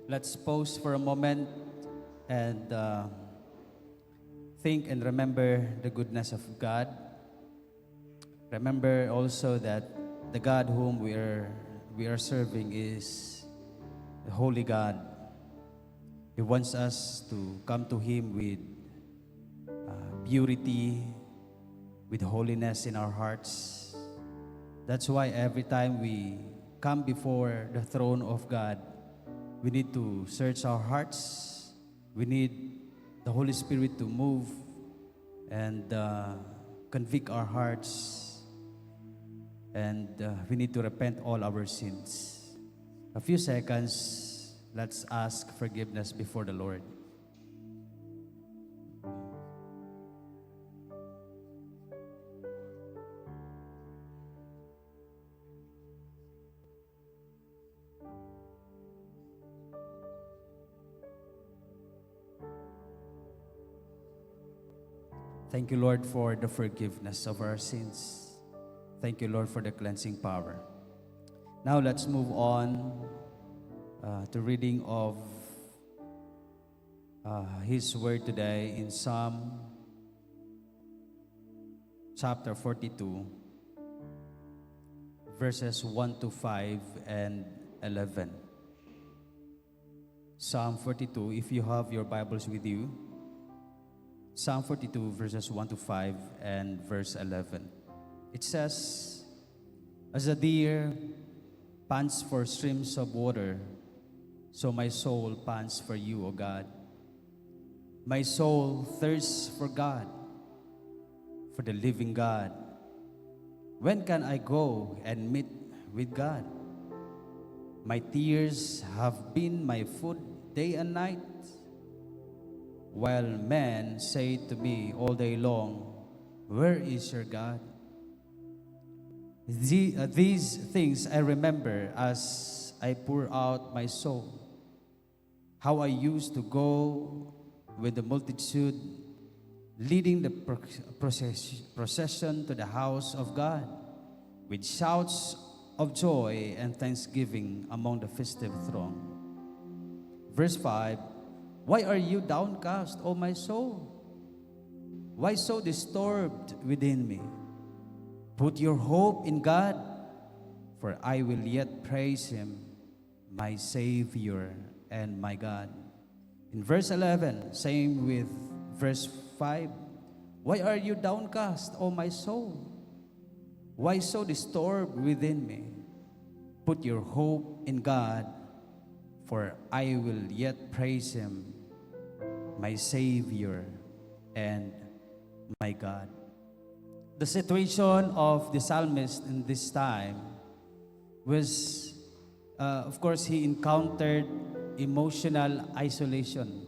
Let's pause for a moment and think and remember the goodness of God. Remember also that the God whom we are serving is the Holy God. He wants us to come to Him with purity, with holiness in our hearts. That's why every time we come before the throne of God, we need to search our hearts. We need the Holy Spirit to move and convict our hearts. And we need to repent all our sins. A few seconds, let's ask forgiveness before the Lord. Thank you, Lord, for the forgiveness of our sins. Thank you, Lord, for the cleansing power. Now let's move on to reading of His Word today in Psalm chapter 42, verses 1 to 5 and 11. Psalm 42, if you have your Bibles with you, Psalm 42, verses 1 to 5 and verse 11. It says, "As a deer pants for streams of water, so my soul pants for you, O God. My soul thirsts for God, for the living God. When can I go and meet with God? My tears have been my food day and night, while men say to me all day long, 'Where is your God?' These things I remember as I pour out my soul, how I used to go with the multitude, leading the procession to the house of God, with shouts of joy and thanksgiving among the festive throng." Verse 5, "Why are you downcast, O my soul? Why so disturbed within me? Put your hope in God, for I will yet praise Him, my Savior and my God." In verse 11, same with verse 5, "Why are you downcast, O my soul? Why so disturbed within me? Put your hope in God, for I will yet praise Him, my Savior and my God." The situation of the psalmist in this time was, of course, he encountered emotional isolation,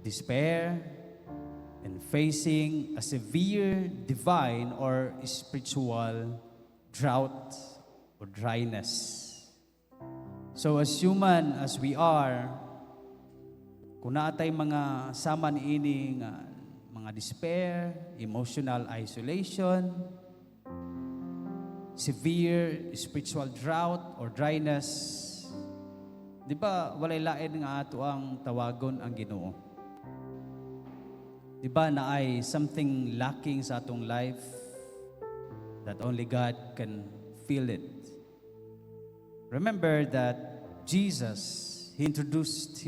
despair, and facing a severe divine or spiritual drought or dryness. So as human as we are, kung naatay mga sama niini nga mga despair, emotional isolation, severe spiritual drought or dryness, di ba walay lain nga ato ang tawagon ang Ginoo? Di ba na ay something lacking sa atong life that only God can feel it? Remember that Jesus, He introduced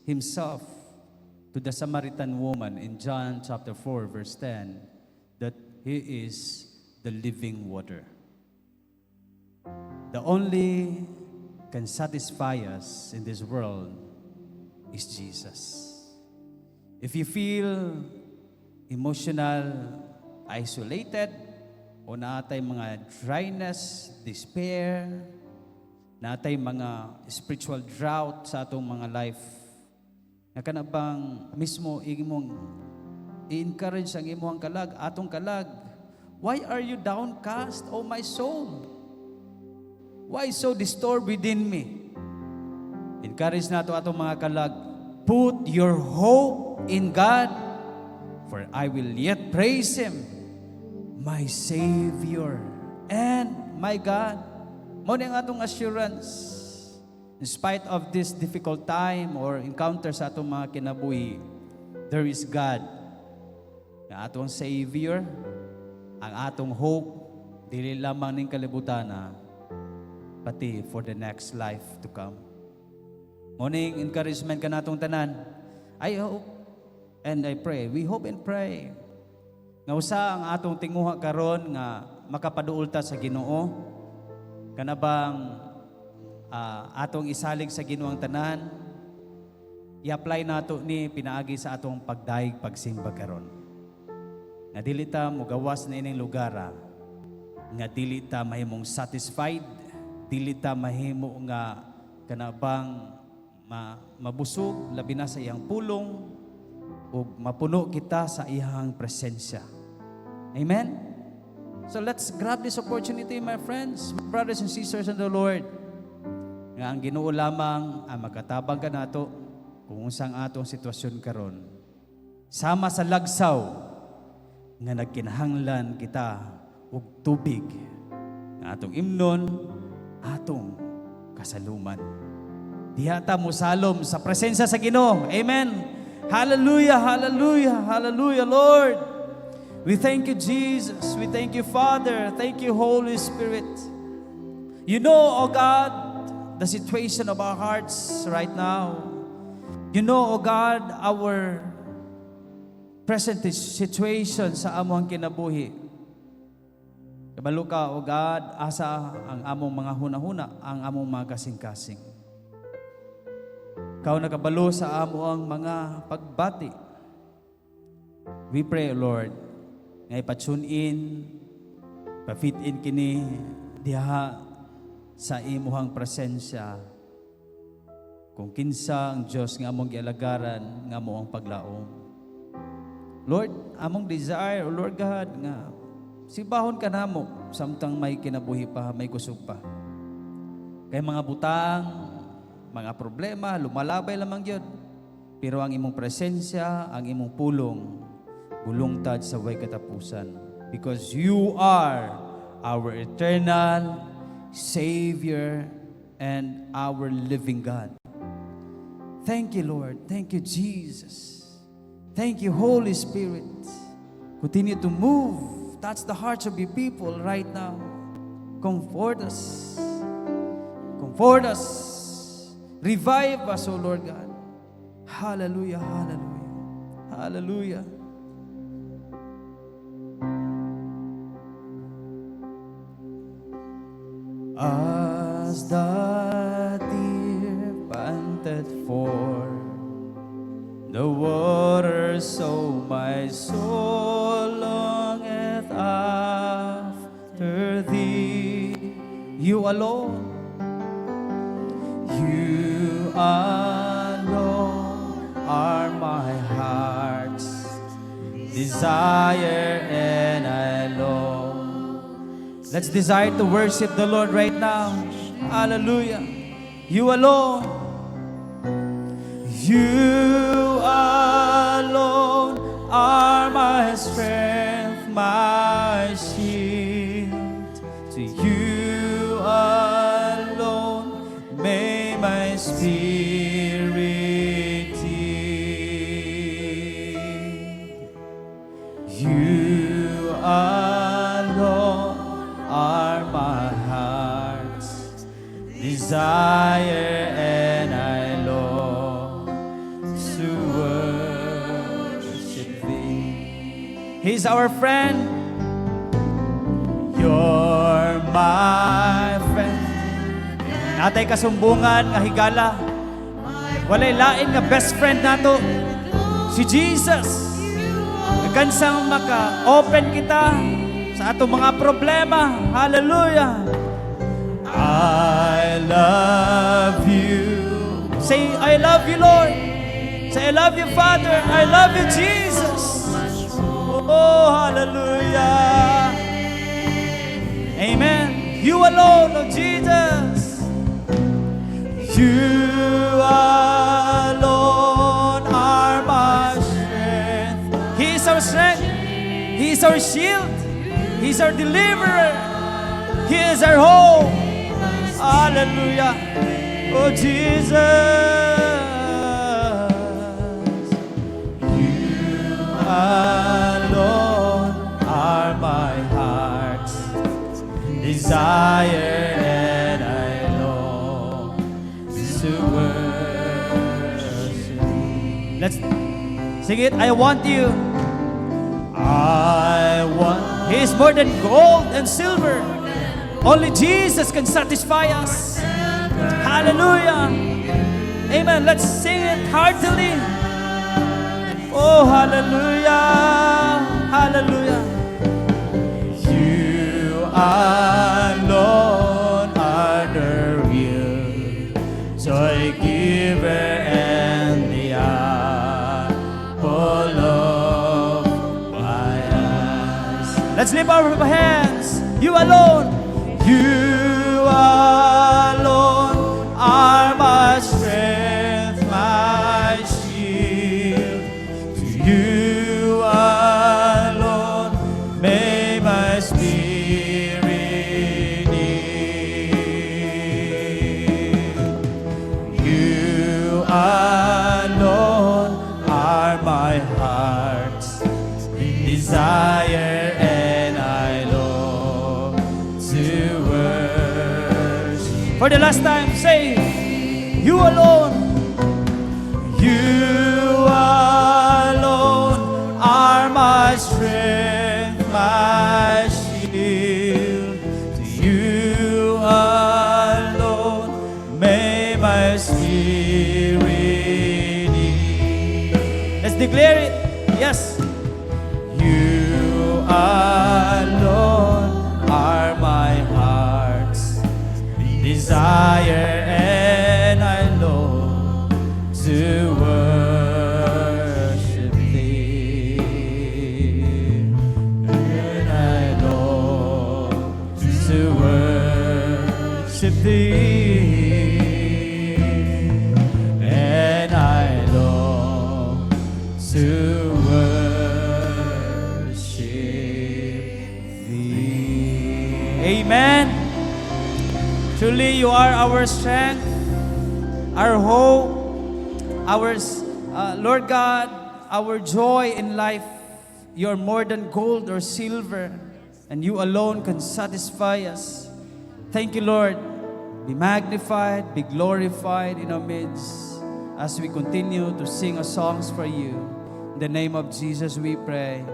Himself to the Samaritan woman in John chapter 4, verse 10, that He is the living water. The only can satisfy us in this world is Jesus. If you feel emotional, isolated, o naatay mga dryness, despair, naatay mga spiritual drought sa atong mga life, nga kana bang mismo imong i-encourage ang imong kalag, atong kalag, "Why are you downcast, O my soul? Why so disturbed within me?" Encourage nato atong mga kalag, "Put your hope in God, for I will yet praise Him, my Savior and my God." Mo ni ang atong assurance In spite of this difficult time or encounter sa atong mga kinabuhi, there is God. Ang atong Savior, ang atong hope, dili lamang ning kalibutan pati for the next life to come. Morning encouragement ka natong tanan. I hope and I pray. We hope and pray. Nga usa ang atong tinguha karon nga makapaduol ta sa Ginoo. Kanabang atong isalig sa Ginoo ang tanan. I-apply nato ni pinaagi sa atong pagdaig pagsimba karon. Nga dili ta mogawas na ining lugar. Nga dili ta mahimong satisfied, dili ta mahimo nga kanabang mabusog labi na sa iyang pulong ug mapuno kita sa iyang presensya. Amen. So let's grab this opportunity, my friends, my brothers and sisters in the Lord. Nga ang Ginoo lamang ang makatabang ka nato kung unsang atong sitwasyon karon. Sama sa lagsaw nga nagkinahanglan kita og tubig nga atong imnon, atong kasaluman. Diha ta mosalom sa presensya sa Ginoo. Amen. Hallelujah, hallelujah, hallelujah, Lord. We thank you, Jesus. We thank you, Father. Thank you, Holy Spirit. You know, oh God, the situation of our hearts right now. You know, oh God, our present situation sa among kinabuhi. Kabalo ka, O God, asa ang among mga hunahuna, ang among mga kasing-kasing. Kau nakabalo sa among mga pagbati. We pray, Lord, nga ipatune in, pa-fit in kini diha sa imuhang presensya. Kung kinsa ang Diyos nga among gialagaran, nga mo ang paglaom. Lord, among desire, O Lord God, nga sibahon ka namo samtang may kinabuhi pa, may kusog pa. Kay mga butang, mga problema, lumalabay lamang yun. Pero ang imong presensya, ang imong pulong, bulungtad sa way katapusan. Because you are our eternal Savior and our living God. Thank you, Lord. Thank you, Jesus. Thank you, Holy Spirit. Continue to move. Touch the hearts of your people right now. Comfort us. Comfort us. Revive us, O Lord God. Hallelujah, hallelujah, hallelujah. As the deer panted for the water, so my soul longeth after thee. You alone, you alone are my heart's desire, and I long. Let's desire to worship the Lord right now. Hallelujah. You alone. You alone are my strength, my shield. To you alone may my spirit yield. You alone are my heart's desire, and I long to worship thee. He's our friend. You're my friend. Natay kasumbungan nga higala. Walay lain nga best friend nato, si Jesus. Nagkansang maka-open kita sa atong mga problema. Hallelujah. I love you. Say, I love you, Lord. Say, I love you, Father. I love you, Jesus. Oh, hallelujah. Amen. You alone, Lord Jesus. You alone are my strength. He is our strength. He is our shield. He is our deliverer. He is our hope. Hallelujah. Oh Jesus, you alone are my heart's desire, and I long to worship. Let's sing it. I want you. I want. He is more than gold and silver. Only Jesus can satisfy us. Hallelujah. Amen. Let's sing it heartily. Oh, hallelujah. Hallelujah. You alone are the real joy giver and the apple of my eyes. Let's lift our hands. You alone. You alone are my strength, my shield. To you alone may my spirit yield. You alone are my heart's desire, and I long to worship. For the last time, say, you alone. You alone are my strength, my shield. To you alone may my spirit yield. Let's declare it. Yes. You alone are my heart's desire, and I long to worship thee. And I long to worship thee. And I long to worship thee. Amen. Truly, you are our strength, our hope, our Lord God, our joy in life. You are more than gold or silver, and you alone can satisfy us. Thank you, Lord. Be magnified, be glorified in our midst as we continue to sing our songs for you. In the name of Jesus we pray.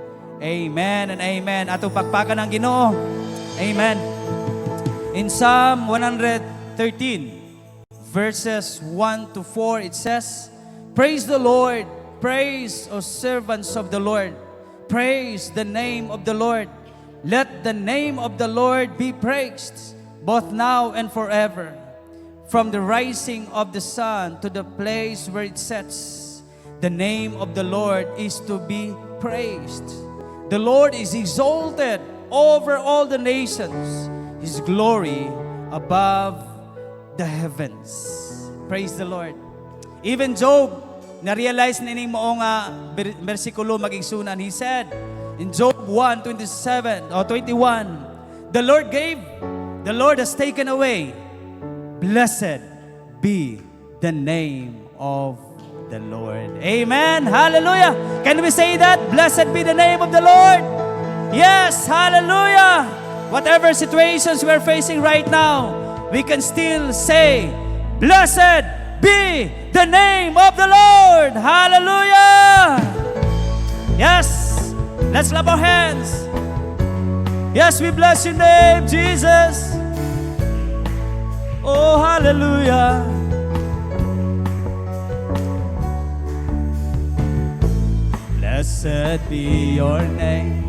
Amen and amen. Atong pagpakan ng Ginoo. Amen. In Psalm 113, verses 1 to 4, it says, praise the Lord, praise, O servants of the Lord, praise the name of the Lord. Let the name of the Lord be praised, both now and forever. From the rising of the sun to the place where it sets, the name of the Lord is to be praised. The Lord is exalted over all the nations, His glory above the heavens. Praise the Lord. Even Job, na-realize na ining mo nga versikulo magigsunan. He said in Job 1:27 or 21, the Lord gave, the Lord has taken away. Blessed be the name of the Lord. Amen. Hallelujah. Can we say that? Blessed be the name of the Lord. Yes. Hallelujah. Whatever situations we're facing right now, we can still say, blessed be the name of the Lord. Hallelujah. Yes. Let's clap our hands. Yes, we bless your name, Jesus. Oh, hallelujah. Blessed be your name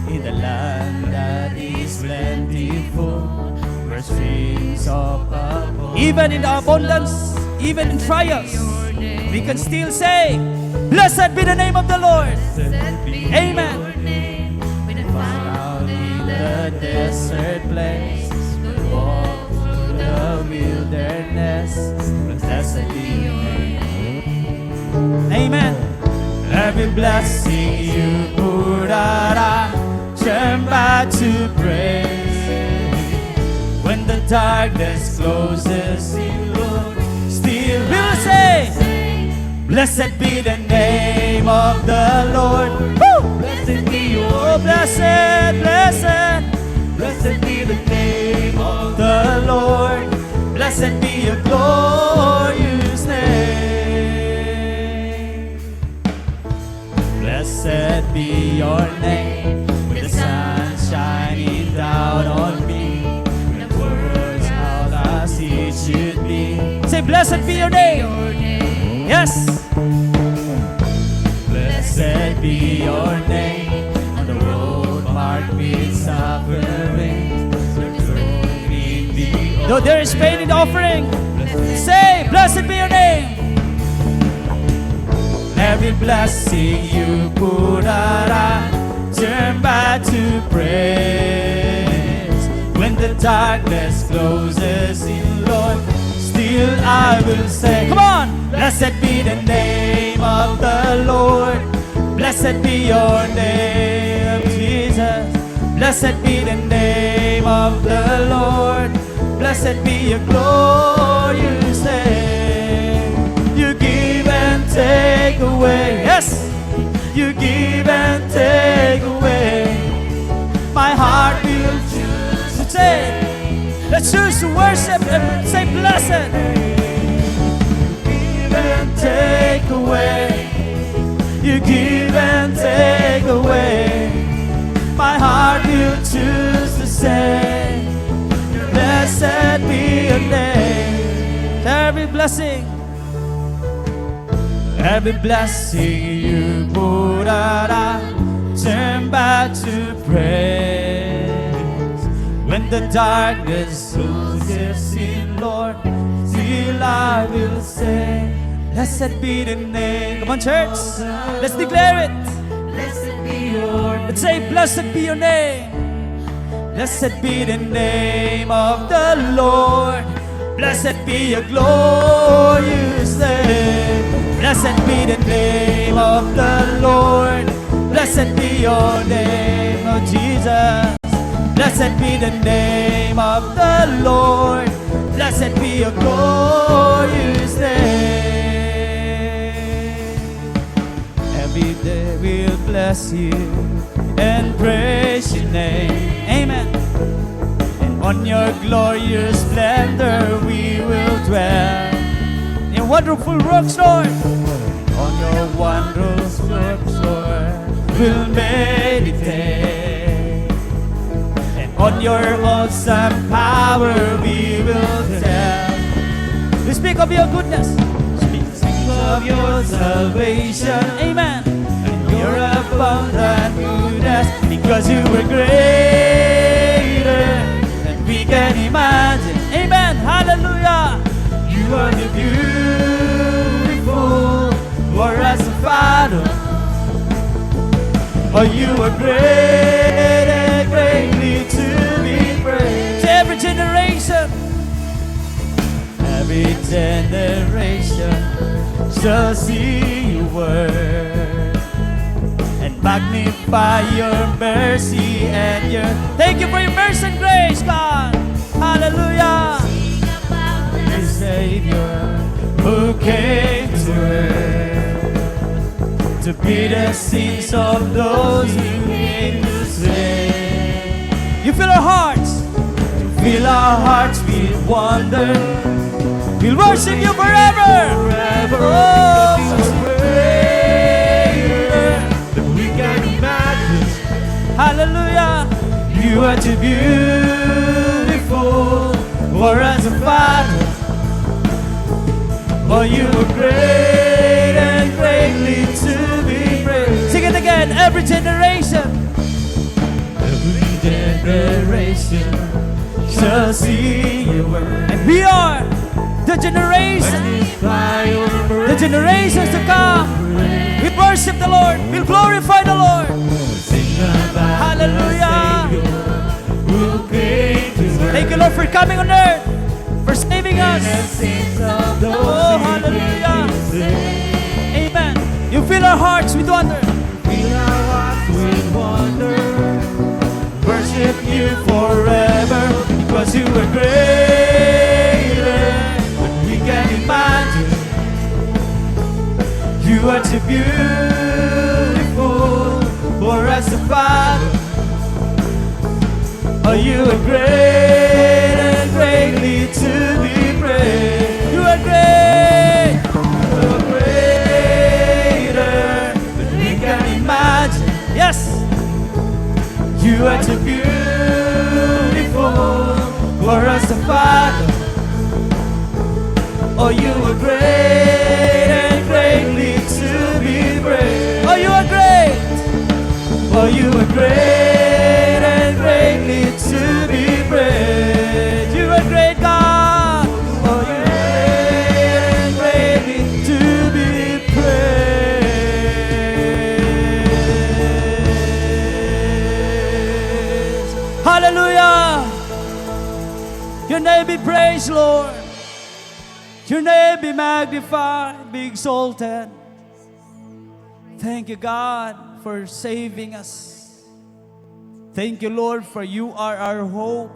in the land that is plentiful, where streams of abundance. Even in the abundance, even in trials, we can still say, blessed be the name of the Lord. Amen. Found in the desert place, walk through the wilderness, blessed be your name. Amen. Every blessing you poured out, I turn back to praise. When the darkness closes in, Lord, Blessed be the name of the Lord. Woo! Blessed be your Oh, blessed, blessed, Blessed be the name of the Lord. Blessed be your glorious name. Blessed be your name. With the sun shining down on me, when the world's out as it should be. Say, blessed be your name. Yes. Blessed be your name. On the road marked with suffering, though there is pain in the offering, say, blessed be your name. Every blessing you put out, I turn back to praise. When the darkness closes in, Lord, still I will say, come on! Blessed be the name of the Lord. Blessed be your name, Jesus. Blessed be the name of the Lord. Blessed be your glorious name. You give and take away. Yes, you give and take away. My heart will choose to take. Let's choose to worship and say, blessed. You give and take away. You give and take away. My heart will choose to say, blessed be your name. Every blessing you put out, I turn back to praise. When the darkness closes in, Lord, still I will say, blessed be the name. Come on, church, let's declare it. Blessed be your Let's say, blessed be your name. Blessed be the name of the Lord. Blessed be your glorious name. Blessed be the name of the Lord. Blessed be your name, oh Jesus. Blessed be the name of the Lord. Blessed be your glorious name. Every day we'll bless you and praise your name. Amen. And on your glorious splendor we will dwell. In wonderful works, Lord. On your wondrous works, Lord, we'll meditate. And on your awesome power we will tell. We speak of your goodness. Speak of your salvation. Amen. And your abundant goodness, because you were greater than we can imagine. Amen. Hallelujah. You are the beautiful for us to follow. Oh, you are great and greatly to be praised. To every generation shall see your word and magnify your mercy and your. Thank you for your mercy and grace, God. Hallelujah. The Savior who came to earth to be the sins of those who came to save. You fill our hearts, fill our hearts with wonder. We'll worship you forever, forever. Oh, greater than we can imagine. Hallelujah. You are too beautiful for us to follow. For you are great and greatly to be praised. Sing it again. Every generation shall see your word. And we are the generations to come. We worship the Lord. We'll glorify the Lord. Hallelujah. Thank you, Lord, for coming on earth, for saving us. Oh, hallelujah. Amen. You fill our hearts with wonder. Worship you forever, because you are greater than we can imagine. are too beautiful for us to find. Oh, you are great and greatly to be praised. You are great. You are greater than we can imagine. Yes. You are too beautiful for us to find. Oh, you are great and greatly to be praised. Oh, you are great. Oh, you are great and greatly to be praised. You are great, God. Oh, you are great and greatly to be praised. Hallelujah. Your name be praised, Lord. Your name be magnified, be exalted. Thank you, God, for saving us. Thank you, Lord, for you are our hope,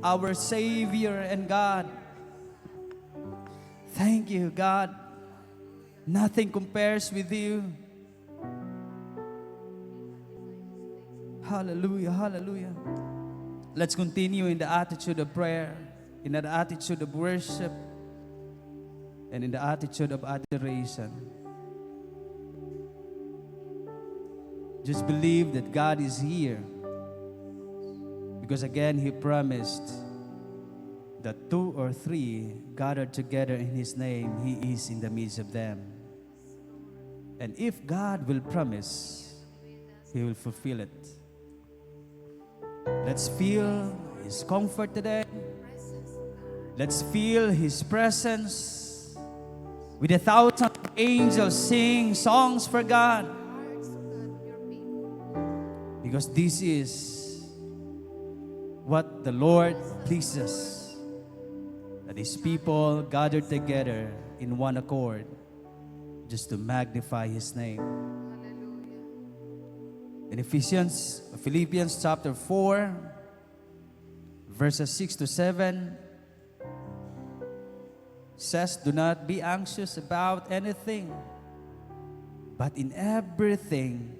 our Savior and God. Thank you, God. Nothing compares with you. Hallelujah, hallelujah. Let's continue in the attitude of prayer, in the attitude of worship, and in the attitude of adoration. Just believe that God is here. Because again, He promised that 2 or 3 gathered together in His name, He is in the midst of them. And if God will promise, He will fulfill it. Let's feel His comfort today. Let's feel His presence. With 1,000 angels sing songs for God. Because this is what the Lord pleases. That His people gathered together in one accord just to magnify His name. In Philippians chapter 4, verses 6 to 7, says, do not be anxious about anything, but in everything,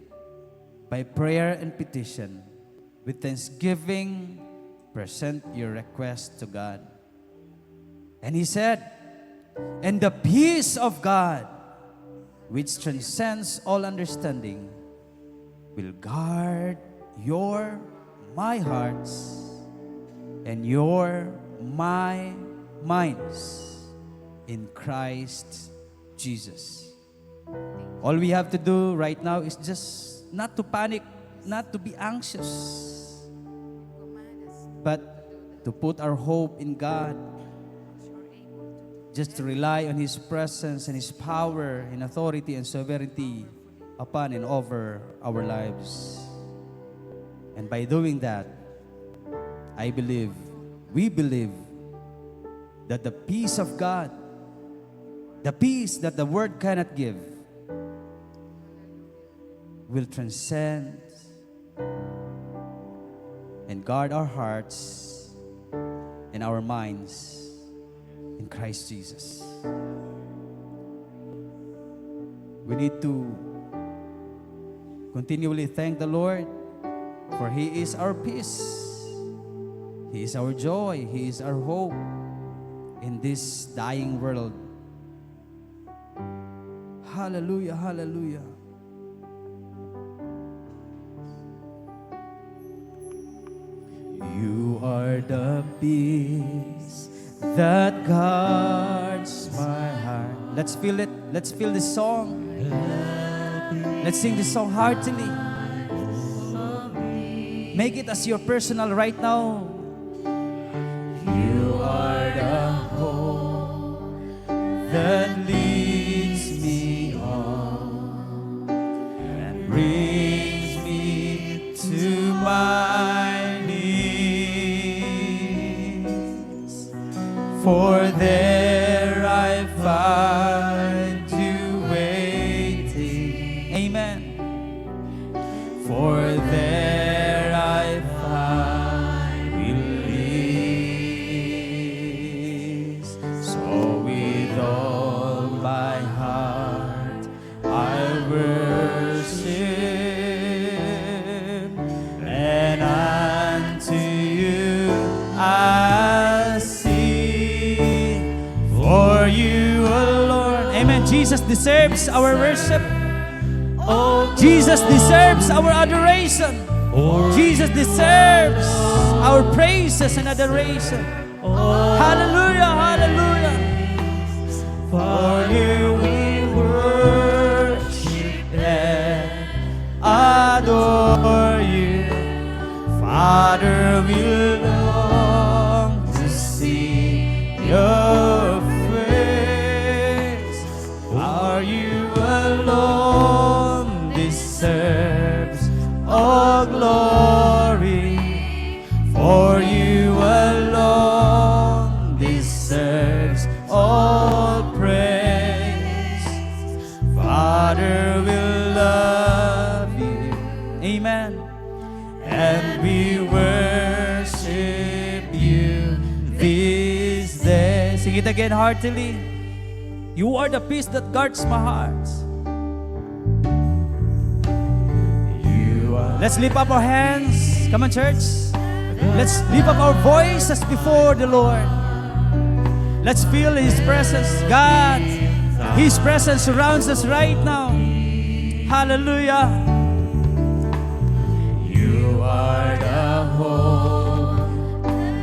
by prayer and petition, with thanksgiving, present your request to God. And he said, and the peace of God, which transcends all understanding, will guard my hearts and my minds in Christ Jesus. All we have to do right now is just not to panic, not to be anxious, but to put our hope in God, just to rely on His presence and His power and authority and sovereignty upon and over our lives. And by doing that, we believe that the peace of God, the peace that the world cannot give, will transcend and guard our hearts and our minds in Christ Jesus. We need to continually thank the Lord, for He is our peace. He is our joy. He is our hope in this dying world. Hallelujah, hallelujah. You are the peace that guards my heart. Let's feel it. Let's feel this song. Let's sing this song heartily. Make it as your personal right now. You are the hope that leads me on and brings me to my knees. For there I find you waiting. Amen. For there I find release. So with all you alone. Amen. Jesus deserves our worship. Oh, Jesus deserves our adoration. Jesus deserves our praises and adoration. Hallelujah, hallelujah. for you we worship and Adore you. Father, we long to see your face. For you alone deserves all glory. For you alone deserves all praise. Father, we love you. Amen. And we worship you this day. Sing it again heartily. You are the peace that guards my heart. Let's lift up our hands. Come on, church. Let's lift up our voices before the Lord. Let's feel His presence. God, His presence surrounds us right now. Hallelujah. You are the hope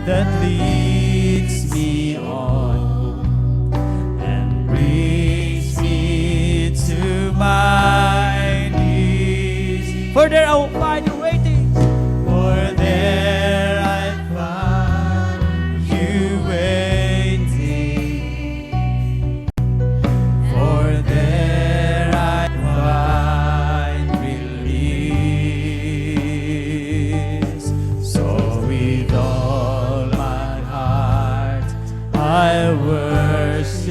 that leads me on and brings me to my knees. For there I'll find you waiting. For there I find you waiting. For there I find release. So with all my heart I worship,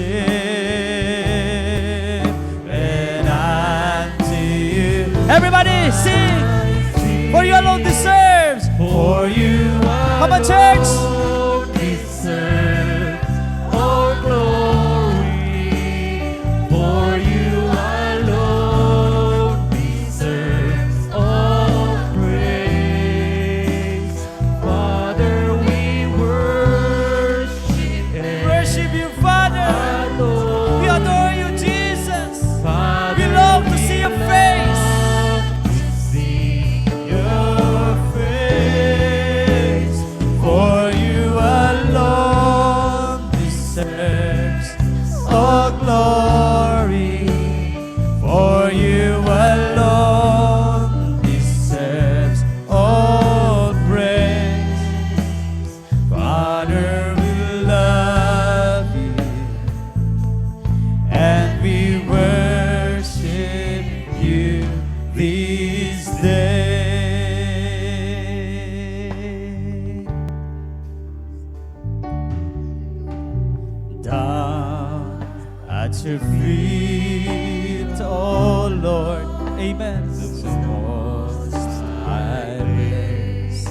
and unto you. Everybody sing. For you alone deserves. For you come on, church. alone deserve all glory. For you alone deserve all praise. Father, we worship and Worship you, Father. adore. We adore you, Jesus. Father, We love to see your face. see Your face. For you alone deserves all glory. For you alone deserves all praise. Father, we love you, and we worship you this day. Down at your feet, oh Lord. Amen. The most high place.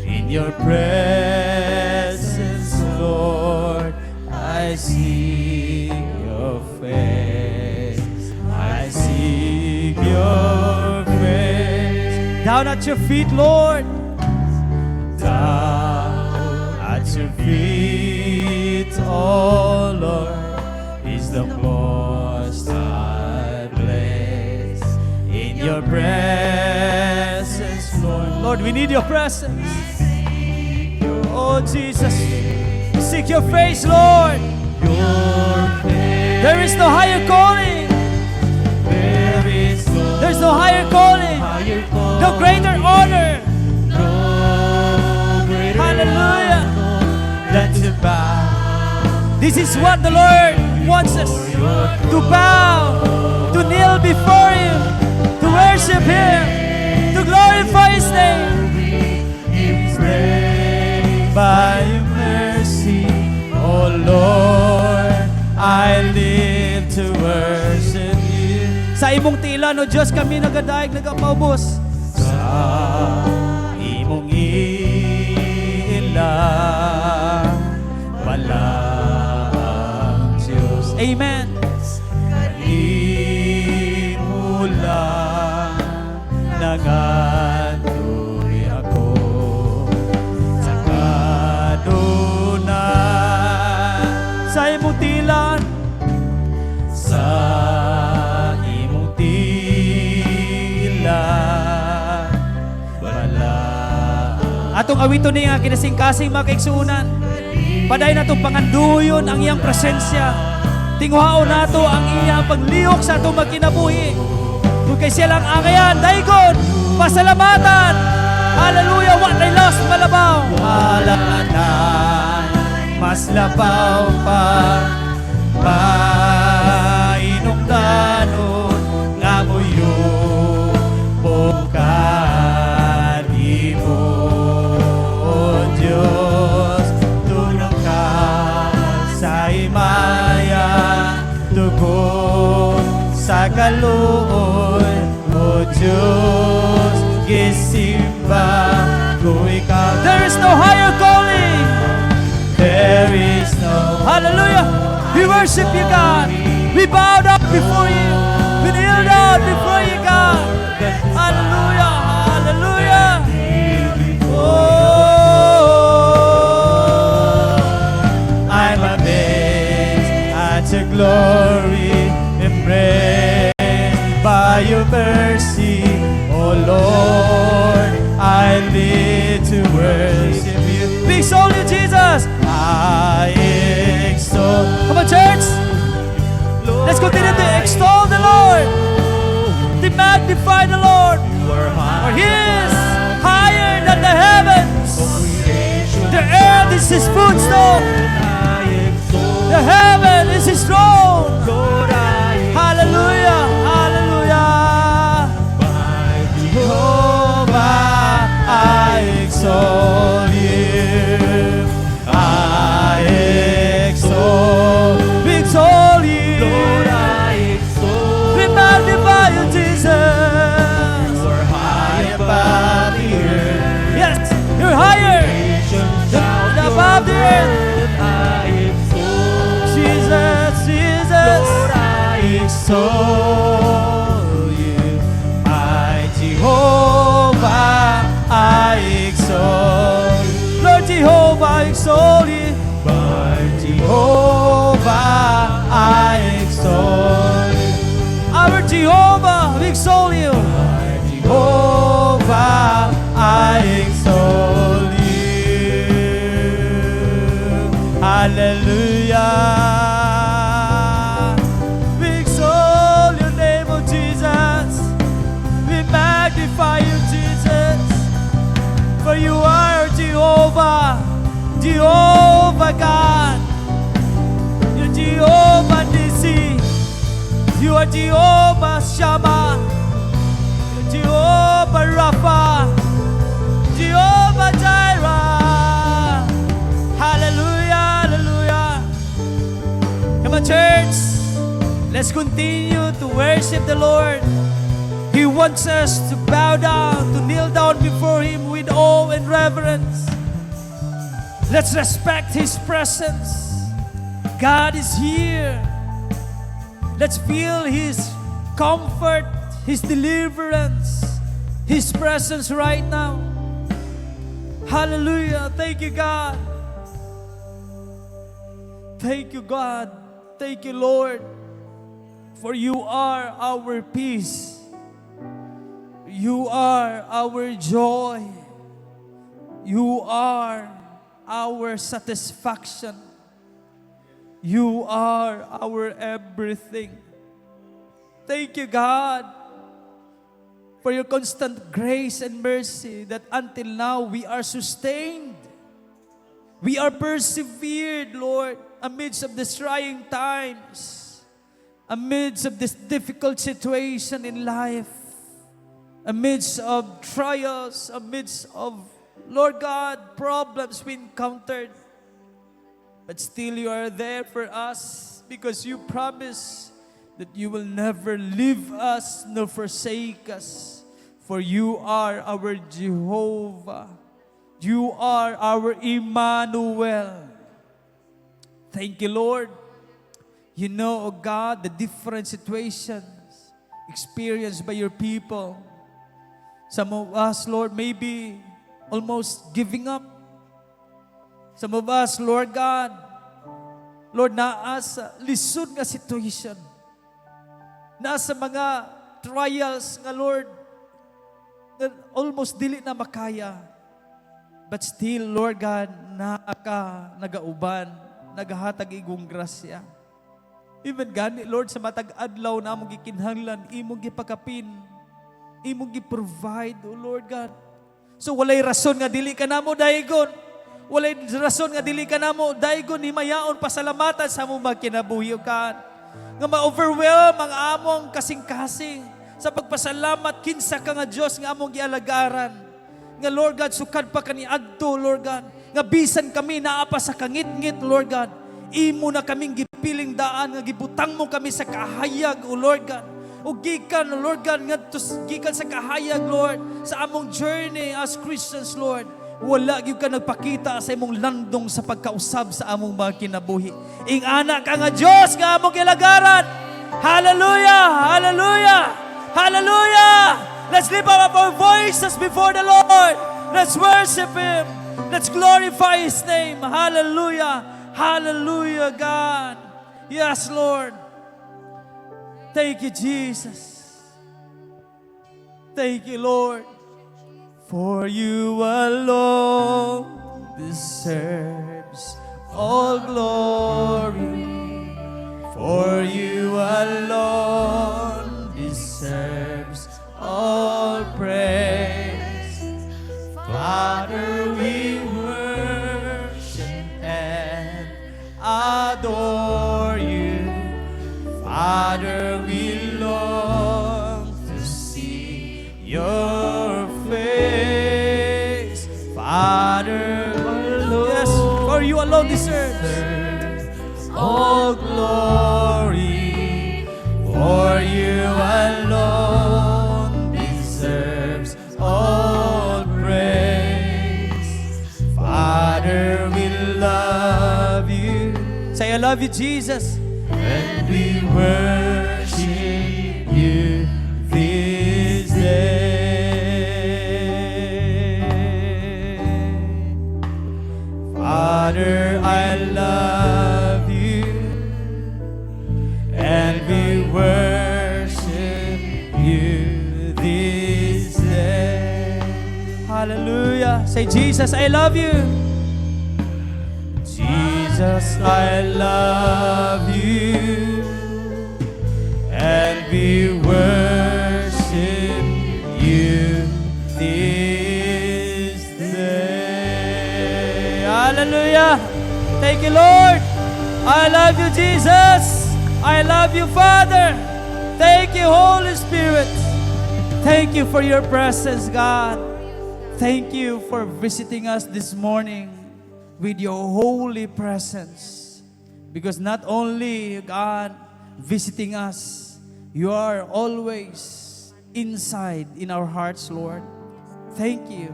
In your presence, Lord, I see your face. I seek your face. Down at your feet, Lord. Down at your feet, oh Lord, is the most high place. In your presence, Lord. Lord, we need your presence. Oh Jesus, seek your face, Lord. your face. There is no higher calling. There is no There's no higher calling. higher call. No greater honor. No greater Hallelujah. honor Than to bow. This is what the Lord wants us to bow, to kneel before Him, to worship Him, to glorify His name. By your mercy, oh Lord, I live to worship you. Sa imong tila, no Diyos, kami nagadayag, nagapaubos. Sa imong ila, wala ang Diyos. Amen. Kanimo lang nagatuloy ako sa kadunan. Sa imong tila, sa imong tila balaan. Atong awito niya kinasing-kasing mga kaigsuunan. Paday na itong panganduyon ang iyang presensya. Tinguhaon nato ang iyang paglihok sa atong magkinabuhi. Kung kay siya lang angayan, daigon, pasalamatan. Hallelujah, what I lost malabaw. Halanan, mas labaw pa, painungdanon, nga mo yung bukadi mo, O Diyos. Tulong ka sa imaya, tugon sa kaluoy, O Diyos. Gisimba ko ikaw. There is no higher calling. There is no Hallelujah. We worship you, God. We bow down before you. We kneel down before you, God. Hallelujah. Hallelujah. Oh, I'm amazed at your glory, embraced by your mercy, oh Lord. I live to worship you. we exalt you, Jesus. I exalt. Come on, church. Let's continue to extol the Lord. To magnify the Lord. For He is higher than the heavens. The earth is His footstool. The heaven is His throne. Hallelujah. Hallelujah. Jehovah, I exalt you. I exalt. We exalt you. Lord, I exalt. We magnify you, Jesus. You are high above the earth. Yes, you're higher Shout above the earth. I exalt. Jesus, Jesus. Lord, I exalt you. I Jehovah, I exalt. Lord Jehovah, I exalt you. By Jehovah, I exalt. Our Jehovah, we exalt you. By Jehovah, I exalt you. Hallelujah. We exalt your name, oh Jesus. We magnify you, Jesus. For you are Jehovah, Jehovah God. You're Jehovah Nissi. You are Jehovah Shammah. You're Jehovah Rapha. Jehovah Jireh. Hallelujah, hallelujah. Come on, church. Let's continue to worship the Lord. He wants us to bow down, to kneel down before Him with awe and reverence. Let's respect His presence. God is here. Let's feel His comfort, His deliverance, His presence right now. Hallelujah. Thank you, God. Thank you, God. Thank you, Lord. For you are our peace. You are our joy. You are our satisfaction. You are our everything. Thank you, God, for your constant grace and mercy that until now we are sustained. We are persevered, Lord, amidst of these trying times, amidst of this difficult situation in life, amidst of trials, amidst of, Lord God, problems we encountered. But still you are there for us because you promise that you will never leave us nor forsake us. For you are our Jehovah. You are our Emmanuel. Thank you, Lord. You know, oh God, the different situations experienced by your people. Some of us, Lord, maybe almost giving up. Some of us, Lord God, Lord, naa sa lisod nga situation. nasa mga trials nga Lord, nga almost dili na makaya. But still, Lord God, nagauban, nagahatag igong grasya. Even gani, Lord, sa matag adlaw na among gikinahanglan, imong gipakapin, imong gi-provide, O Lord God. So walay rason nga dili ka namo daygon. Walay rason nga dili ka namo daygon himayaon pasalamatan sa among magkinabuhi kan. Nga ma-overwhelm ang among kasing-kasing sa pagpasalamat kinsa ka nga Dios nga among gialagaran. Nga Lord God, sukad pa kaniadto, Lord God. Nga bisan kami naapa sa kangit-ngit, Lord God. Imo na kaming gipiling daan, nga gibutang mo kami sa kahayag, O Lord God. O gikan, O Lord God, nga gikan sa kahayag, Lord, sa among journey as Christians, Lord. Wala gyud ka nagpakita sa imong landong sa pagkausab sa among mga kinabuhi. Ing anak ka nga Dios nga among gilagaran. Hallelujah! Hallelujah! Hallelujah! Let's lift up our voices before the Lord. Let's worship Him. Let's glorify His name. Hallelujah! Hallelujah, God. Yes, Lord. Thank you, Jesus. Thank you, Lord. For you alone deserves all glory. For you alone deserves all praise. Father, we worship and adore you. Father, we long to see your face. Father, yes, for you alone deserves all glory. For you alone deserves all praise. Father, we love you. Say, I love you, Jesus. And we worship you this day. Father, I love you, and we worship you this day. Hallelujah. Say, Jesus, I love you. Jesus, I love you, and we worship you this day. Hallelujah. Thank you, Lord. I love you, Jesus. I love you, Father. Thank you, Holy Spirit. Thank you for your presence, God. Thank you for visiting us this morning with your holy presence. Because not only, God, visiting us, you are always inside in our hearts, Lord. Thank you.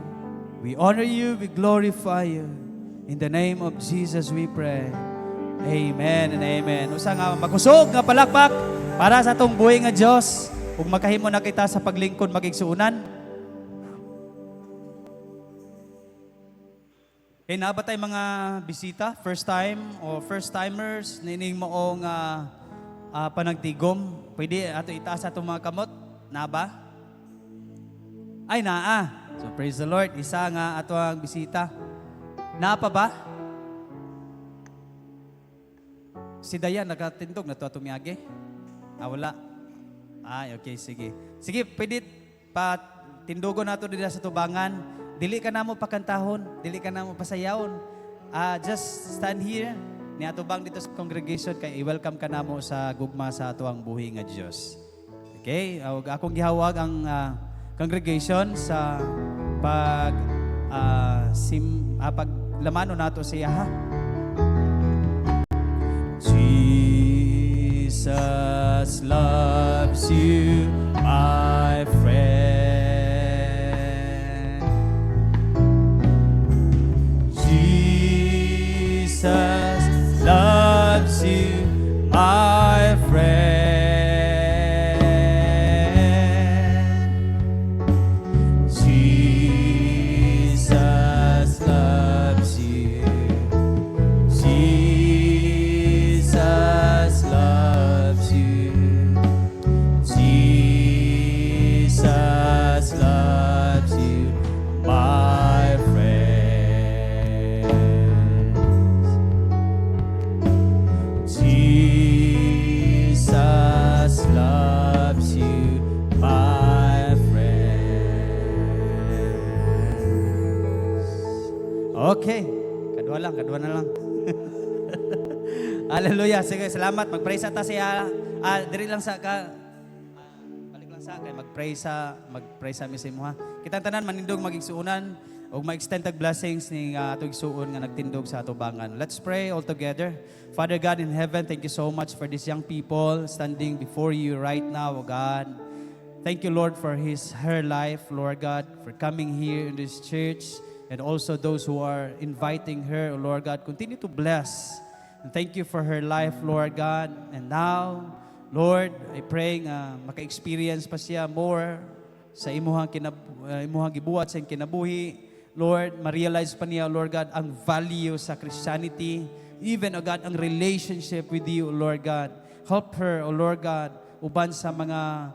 We honor you, we glorify you. In the name of Jesus we pray. Amen and amen. Usa nga magusog nga palakpak para sa atong buhay nga Dios. Ug makahimo na kita sa paglingkod magigsuunan. Okay, nabatay mga bisita, first time o first timers, nining moong panagtigom. Pwede ato itaas atong mga kamot, na ba? Ay, naa. So praise the Lord, isa nga ato ang bisita. Na pa ba? Si Dayan, nakatindog na ito tumiyagi? Wala. Okay, sige. Sige, pwede pa tindugo na ito dito sa tubangan. Dili ka na mo pakantahon, dili ka na mo pasayawon. Just stand here. Ni atubang dito sa congregation kay i-welcome ka na mo sa gugma sa ato ang buhi nga Dios. Okay? Akong gihawag ang congregation sa paglamano nato siya ha. Jesus loves you, my friend. Jesus loves you, my friend. Jesus loves you. Jesus loves you. Okay. Kadwa na lang. Hallelujah. Sige, salamat. Mag-pray sa ta siya. Diri lang sa ka. Balik lang sa kay mag-pray sa misa mo ha. Kitang tanan manindog magigsuunan o ma-extend tag blessings ning atong igsuon nga nagtindog sa atubangan. Let's pray all together. Father God in heaven, thank you so much for these young people standing before you right now, O God. Thank you, Lord, for her life, Lord God, for coming here in this church, and also those who are inviting her, Lord God. Continue to bless. And thank you for her life, Lord God. And now, Lord, I pray nga maka-experience pa siya more sa imuhang gibuhat sa kinabuhi. Lord, ma-realize pa niya, Lord God, ang value sa Christianity, even, O God, ang relationship with you, Lord God. Help her, O Lord God, uban sa mga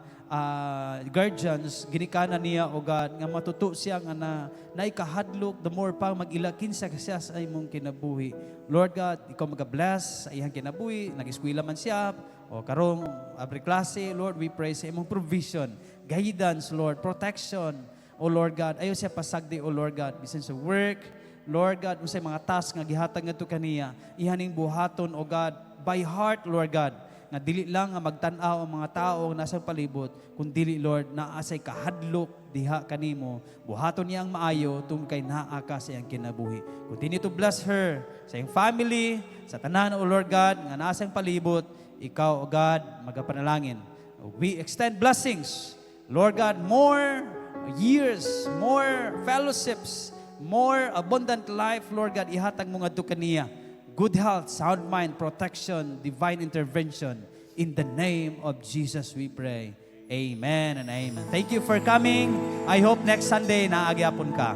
guardians, ginikanan niya, O God, nga matuto siya nga naikahadlok, the more pa mag-ilakin sa imong kinabuhi. Lord God, ikaw mag-bless sa iyang kinabuhi, nag-eskwela man siya, o karong every klase, Lord, we pray sa imong provision, guidance, Lord, protection, O Lord God. Ayaw siya pasagdi, O Lord God, bisan sa work, Lord God, usay mga task nga gihatag ngadto kaniya, ihaning buhaton, O God, by heart, Lord God, nga dili lang nga magtan-aw ang mga tao nasa palibot, kung dili, Lord, naasay kahadlok diha kanimo, buhaton niya ang maayo tungkay naa ka sa iyang kinabuhi. Continue to bless her, sa iyang family, sa tanan, O Lord God, nga nasa iyang palibot, ikaw, O God, magapanalangin. We extend blessings, Lord God, more years, more fellowships, more abundant life, Lord God, ihatag mo ngadto kaniya. Good health, sound mind, protection, divine intervention. In the name of Jesus we pray. Amen and amen. Thank you for coming. I hope next Sunday naagyapon ka.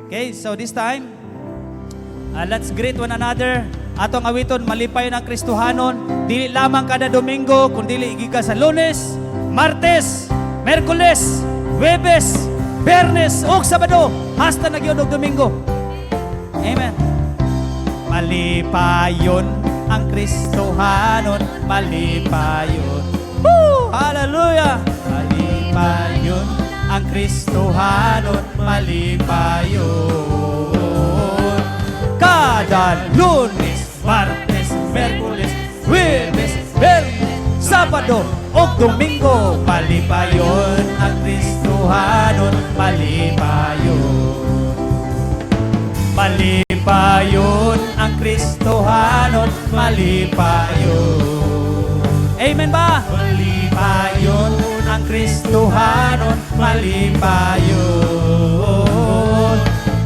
Okay, so this time, let's greet one another. Atong awiton, malipayon ang Kristohanon. Dili lamang kada Domingo, kundi igika sa Lunes, Martes, Merkules, Huwebes, Biyernes, ug Sabado, hasta nagyod og Domingo. Amen. Malipayon ang Kristohanon, malipayon. Woo! Hallelujah! Malipayon ang Kristohanon, malipayon. Kada Lunes, Martes, Merkules, Huwebes, Biyernes, Sabado, o Domingo, malipayon ang Kristohanon, malipayon. Malipayon ang Kristohanon, malipayon. Amen ba? Malipayon ang Kristohanon, malipayon.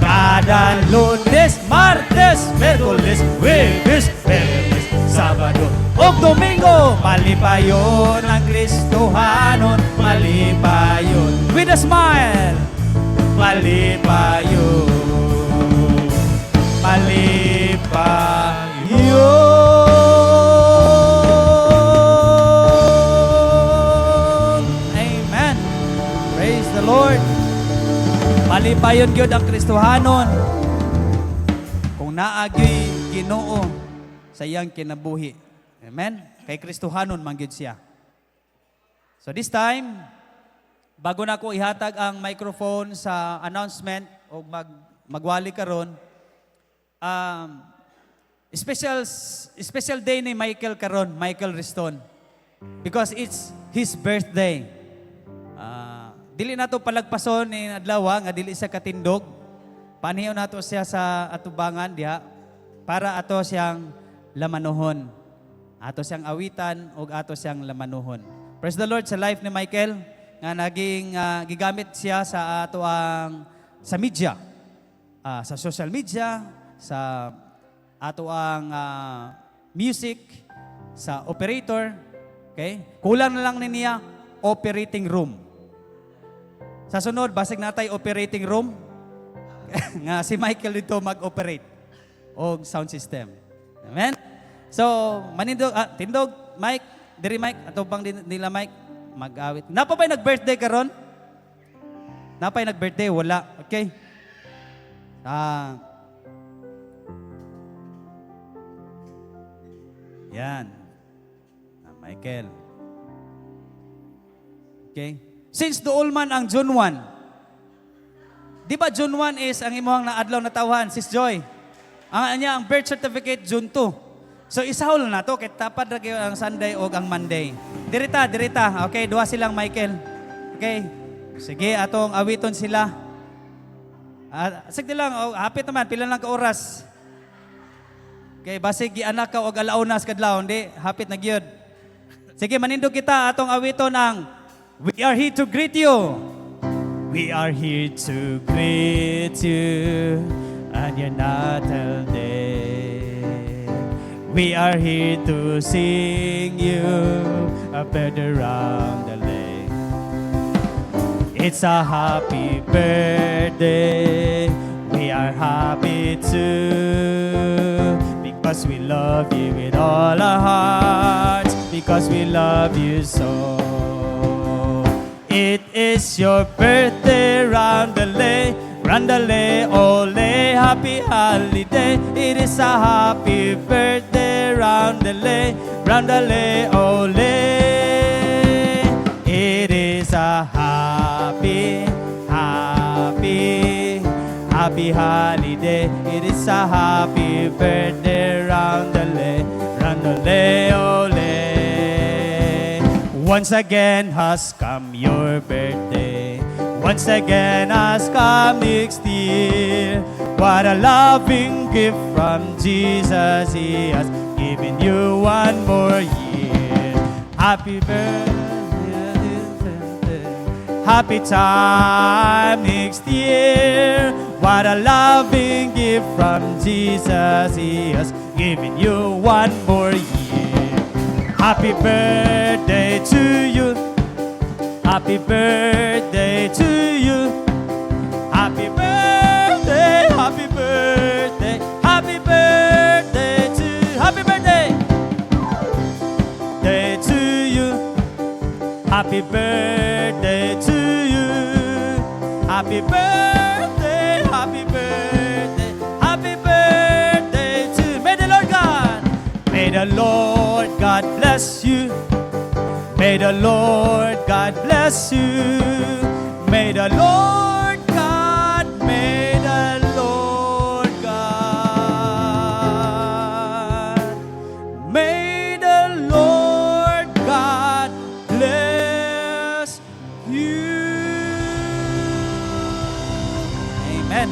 Kada Lunes, Martes, Merkules, Huwebes, Biyernes, Sabado, o Domingo, malipayon ang Kristohanon, malipayon. With a smile, malipayon. Malipayon. Amen. Praise the Lord. Malipayon gyud ang Kristohanon. Kung naagi Ginoo sa iyang kinabuhi. Amen. Kay Kristohanon man gyud siya. So this time, bago na ko ihatag ang microphone sa announcement o magwali karon, special day ni Michael karon, Michael Riston, because it's his birthday. Dili nato palagpason ni adlaw nga dili sa katindog. Panihaw nato siya sa atubangan diha para ato siyang lamanuhon. Ato siyang awitan ug ato siyang lamanuhon. Praise the Lord sa life ni Michael nga naging gigamit siya sa ato ang sa media, sa social media, sa ato ang music, sa operator. Okay? Kulang na lang niya operating room. Sa sunod, basig natay operating room nga si Michael dito mag-operate og sound system. Amen? So, manindog, tindog, Mike, diri Mike, ato bang nila Mike, mag-awit. Napa ba'y nag-birthday karon? Napa'y nag-birthday? Wala. Okay? Yan. Michael. Okay? Since dool man ang June 1, di ba June 1 is ang imuhang naadlaw na tawhan, Sis Joy? ang birth certificate June 2. So isahol na to kay tapad ra gyud ang Sunday o ang Monday. Dirita. Okay, duha silang Michael. Okay. Sige, atong awiton sila. Sige lang, hapit naman pila lang ka oras. Okay, basig gianak ka og alauna sa kadlaw, di hapit na gyud. Sige, manindog kita atong awiton ang We are here to greet you. We are here to greet you on your natal day. We are here to sing you a better round the lane. It's a happy birthday. We are happy too because we love you with all our hearts, because we love you so. It is your birthday, Randale, ole, happy holiday. It is a happy birthday, Randale, ole. It is a happy holiday. It is a happy birthday, Randale, ole. Once again has come your birthday. Once again has come next year. What a loving gift from Jesus. He has given you one more year. Happy birthday. Happy time next year. What a loving gift from Jesus. He has given you one more year. Happy birthday to you. Happy birthday to you. Happy birthday, happy birthday, happy birthday to happy birthday day to you. Happy birthday to you. Happy birthday, happy birthday, happy birthday to you. May the Lord God bless you. May the Lord God bless you. May the Lord God, may the Lord God, may the Lord God bless you. Amen.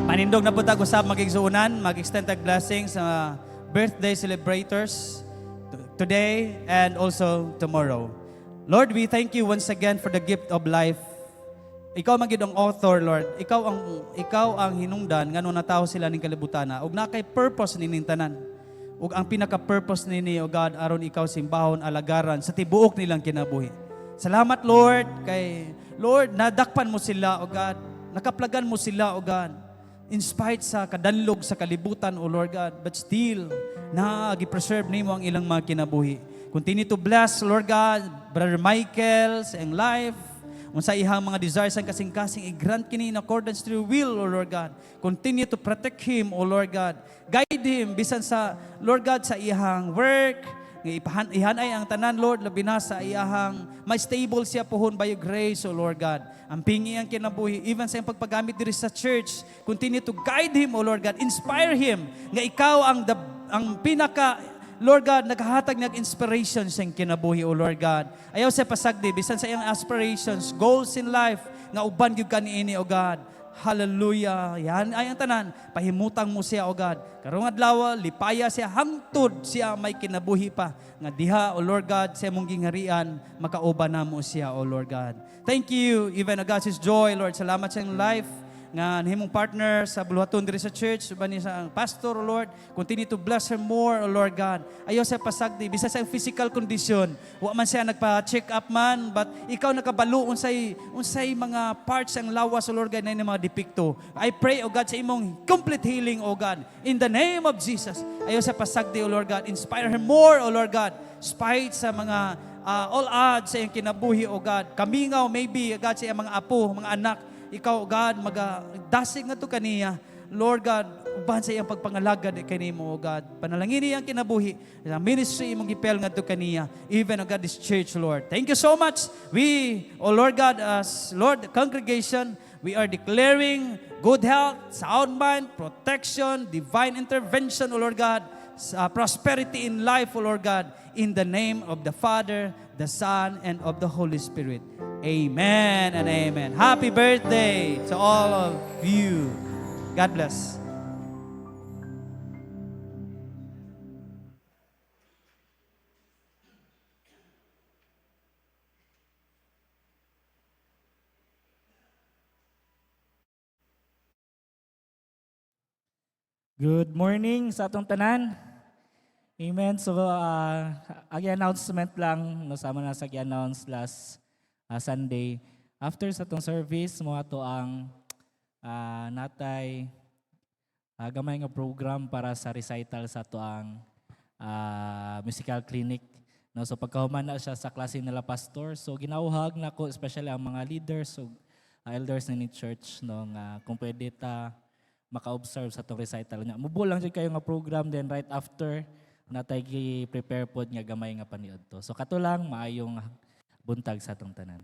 Manindog na po tayo usab magigsuunan, mag-extend tag blessing sa birthday celebrators today and also tomorrow. Lord, we thank you once again for the gift of life. Ikaw magid ang author, Lord. Ikaw ang hinungdan ngano natawo sila ning kalibutan ug na kay purpose nining tanan. Ug ang pinaka-purpose nini o God aron ikaw simbahon alagaran sa tibuok nilang kinabuhi. Salamat Lord kay Lord nadakpan mo sila o God. Nakaplagan mo sila o God. In spite sa kadanlog sa kalibutan o Lord God, but still gi-preserve nimo ang ilang mga kinabuhi. Continue to bless, Lord God, Brother Michael sa iyang life. Unsa ihang mga desires ang kasing-kasing i-grant kini in accordance to your will, O Lord God. Continue to protect him, O Lord God. Guide him bisan sa Lord God sa ihang work. Ihanay ang tanan, Lord, labi na sa iyahang may stable siya pohon by your grace, O Lord God. Ang pingi ang kinabuhi, even sa iyang pagpagamit diri sa church, continue to guide him, O Lord God. Inspire him nga ikaw ang pinaka, Lord God, naghahatag ng inspiration sa iyang kinabuhi, O Lord God. Ayaw siya pasagdi, bisan sa iyang aspirations, goals in life, nga uban gyud kaniini, O God. Hallelujah. Yan ay ang tanan. Pahimutang mo siya, O God. Karong adlaw, lipaya siya, hangtod siya may kinabuhi pa. Nga diha, O Lord God, sa mong gingharian, makauban na mo siya, O Lord God. Thank you, even O God, His joy, Lord. Salamat sa iyong life. Nga himong partner sa buluhaton diri sa church, uban ni sa pastor, O Lord. Continue to bless her more, O Lord God. Ayaw siya pasagdi, bisa sa physical condition. Wa man siya nagpa-check up man, but ikaw nakabalo unsay mga parts ang lawas, O Lord God, na mga depekto. I pray, O God, sa imong complete healing, O God. In the name of Jesus. Ayaw siya pasagdi, O Lord God. Inspire her more, O Lord God. Spite sa mga all odds sa iyang kinabuhi, O God. Kamingaw, maybe, O God, sa iyang mga apo, mga anak. Ikaw, God, dasig nga to kaniya. Lord God, uban sa iyang pagpangalagad kanimo, O God. Panalangin niyang kinabuhi. Sa ministry imong gipel nga to kaniya. Even, O God, this church, Lord. Thank you so much. We, O Lord God, as Lord, congregation, We are declaring good health, sound mind, protection, divine intervention, O Lord God, prosperity in life, O Lord God, in the name of the Father, the Son, and of the Holy Spirit. Amen and amen. Happy birthday to all of you. God bless. Good morning sa atong tanan. Amen. So, agi-announcement lang, no, sama na sa agi-announce last Sunday. After sa atong service, mo ato ang natay gamay nga program para sa recital sa ato ang musical clinic. No, so pagkahuman na siya sa klase nila pastor, so ginauhag na ko especially ang mga leaders so elders ni church no nga kung pwede ta maka-observe sa itong recital niya. Mubo lang dyan kayo nga program, then right after, natay prepare pod nga gamay nga paniod to. So kato lang, maayong buntag sa itong tanan.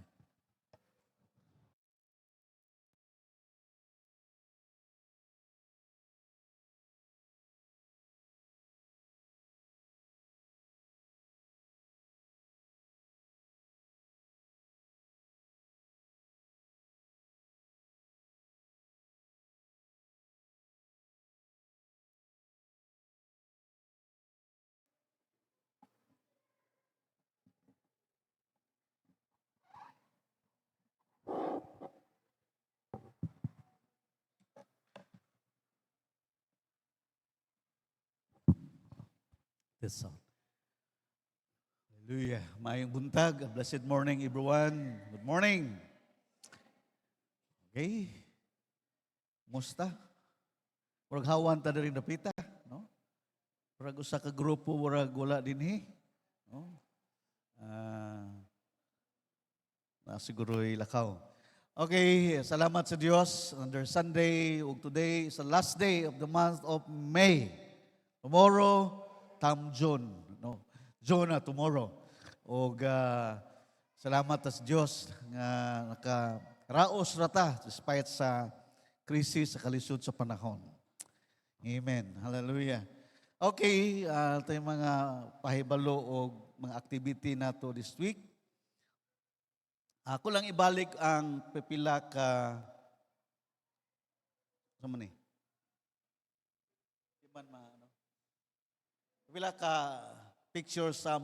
This song. Hallelujah. Mayong buntag. A blessed morning, everyone. Good morning. Okay. Musta? Murag hawan ta rin napita, no? Murag usa ka grupo murag wala dinhi, no? Na siguro'y lakaw. Okay, salamat sa Dios. Under Sunday ug today is the last day of the month of May. Tomorrow Tam June, no? June na tomorrow. Og salamat sa Dios nga nakaraos rata despite sa krisis sa kalisod sa panahon. Amen. Hallelujah. Okay, tayo mga pahibalo o mga activity nato this week. Ako lang ibalik ang pipila ka sama ni. Pipila ka picture sa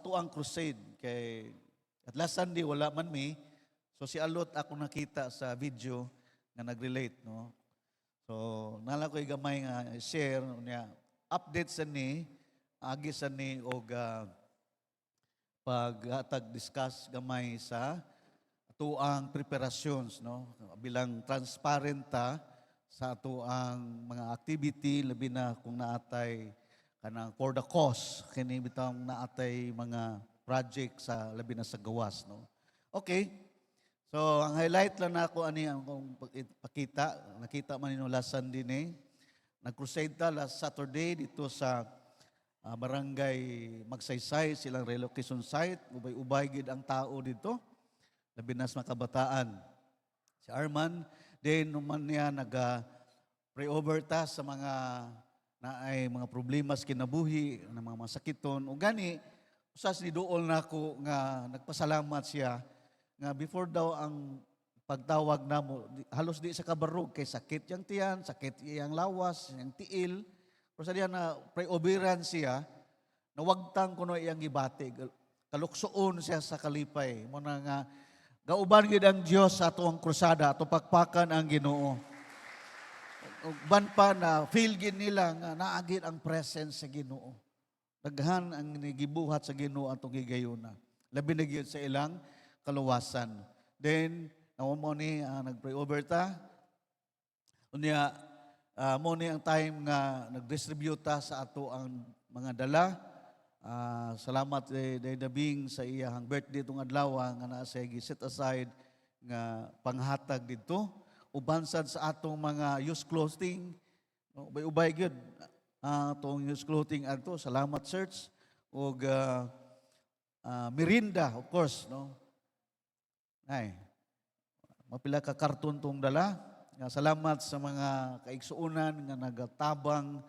tuang crusade kay at last Sunday wala man mi. So si Alot ako nakita sa video nga nag-relate, no. So nala ko gamay nga share niya update sa ni agi sa ni og paghatag discuss gamay sa tuang preparations, no, bilang transparent ta sa tuang mga activity labi na kung naatay kanang for the cause kini bitang naatay mga project sa labi na sa gawas, no. Okay. So ang highlight lang nako ani ang pakita, nakita man ninyo last Sunday ni nag-crusade ta last Saturday dito sa barangay Magsaysay, silang relocation site, ubay-ubay gid ang tao dito. Labi na sa mga kabataan. Si Arman, then naman niya nag-pray over ta sa mga naay mga problema sa kinabuhi, ng mga masakiton. O gani, usas ni dool na ako nga nagpasalamat siya nga before daw ang pagtawag namo halos di sa kabarog kay sakit yang tiyan, sakit yang lawas, yang tiil. Pero sa diyan na pray overan siya, nawagtang kuno iyang gibati, kaluksoon siya sa kalipay. Mo na nga gauban gid ang Dios sa atuang krusada, ato pakpakan ang Ginoo. Ban pa na feel gid nila nga naagid ang presence sa Ginoo. Daghan ang gibuhat sa Ginoo atong gigayuna. Labi na gyud sa ilang kaluwasan. Then mo ni nagpray over ta. Unya mo ni ang time nga nagdistribute ta sa ato ang mga dala. Salamat day dabing sa iyang birthday itong adlaw nga naa siya gi-set aside nga panghatag dito. Ubansad sa atong mga used clothing. Ubay gyud atong used clothing adto. Salamat church og merinda of course, no. Ay mapila ka karton tong dala. Nga salamat sa mga kaigsuunan nga nagatabang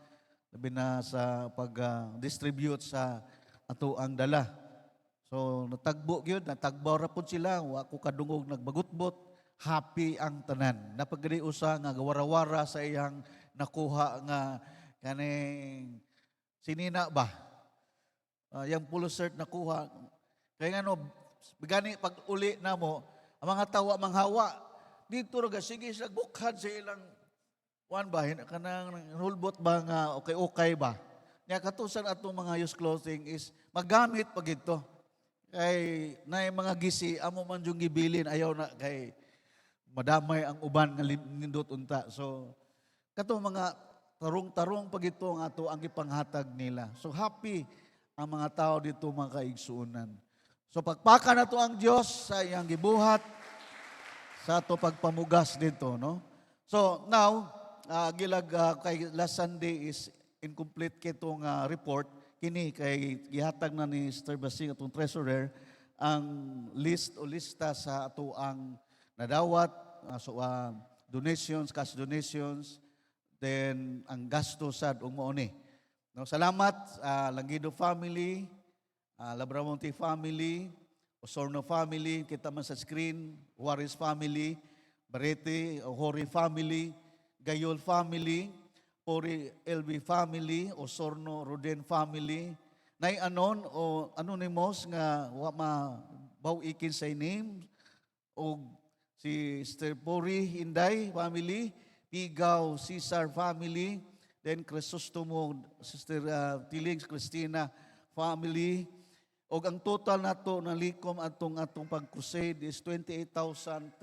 labi na sa pag-distribute sa ato ang dala. So natagbo gyud, natagbaw ra pud sila, wa ko kadungog nagbagutbot, happy ang tanan. Napagdi usa nga warawara sa iyang nakuha nga kaning sinina ba? Yang pulo cert nakuha. Kaya nga no, bigani pag uli na mo, ang mga tawa manghawa, dito raga, sige, sagbukhan sa ilang one ba, kanang hulbot ba nga okay ba? Nga katusan atong mga used clothing is magamit pag ito. Kay na mga gisi, amo man yung gibilin, ayaw na kay madamay ang uban nga nindot unta. So, katong mga tarong-tarong pag ito ang ato ang ipanghatag nila. So, happy ang mga tao dito mga kaigsuunan. So, pagpaka na to ang Diyos sa iyang gibuhat, sa ato pagpamugas dito, no? So, now, kay last Sunday is incomplete kitong report. Kini kay gihatag na ni Sister Basing atong treasurer ang list o lista sa ato ang nadawat, donations, cash donations, then ang gasto sad ug mao ni. No, salamat Langido family, Labramonte family, Osorno family, kita man sa screen, Juarez family, Barete, Ohori family, Gayol family, Pori LB family, Osorno Roden family, nay anon o anonymous nga wa mabawikin sa name, o si Sister Pori Hinday family, Pigaw Cesar family, then Crisostomo Sister Tilings Cristina family, o ang total nato na likom atong pag-crusade is 28,350.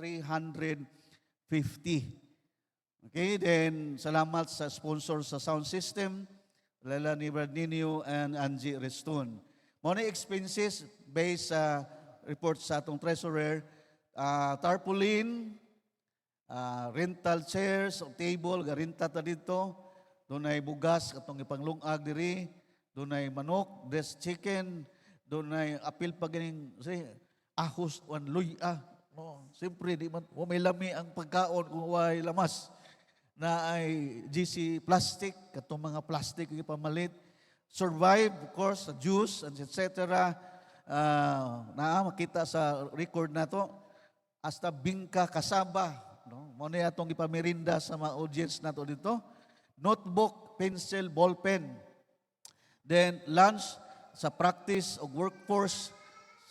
Okay, then salamat sa sponsor sa sound system, Lela ni Bernino and Angie Reston. Money expenses based sa report sa atong treasurer, tarpaulin, rental chairs, table, garinta ta dito, dunay bugas katong ipanglungag diri, dunay manok, dressed chicken, dunay apil pa ganing ahos wan luya. No, siyempre di man may lami ang pagkaon kung way lamas na ay GC plastic, katong mga plastic yung pamalit. Survive, of course, sa juice, and etc. Makita sa record na to, hasta bingka kasaba. No? Muna atong ipamirinda sa mga audience na to dito. Notebook, pencil, ballpen. Then lunch sa practice o workforce.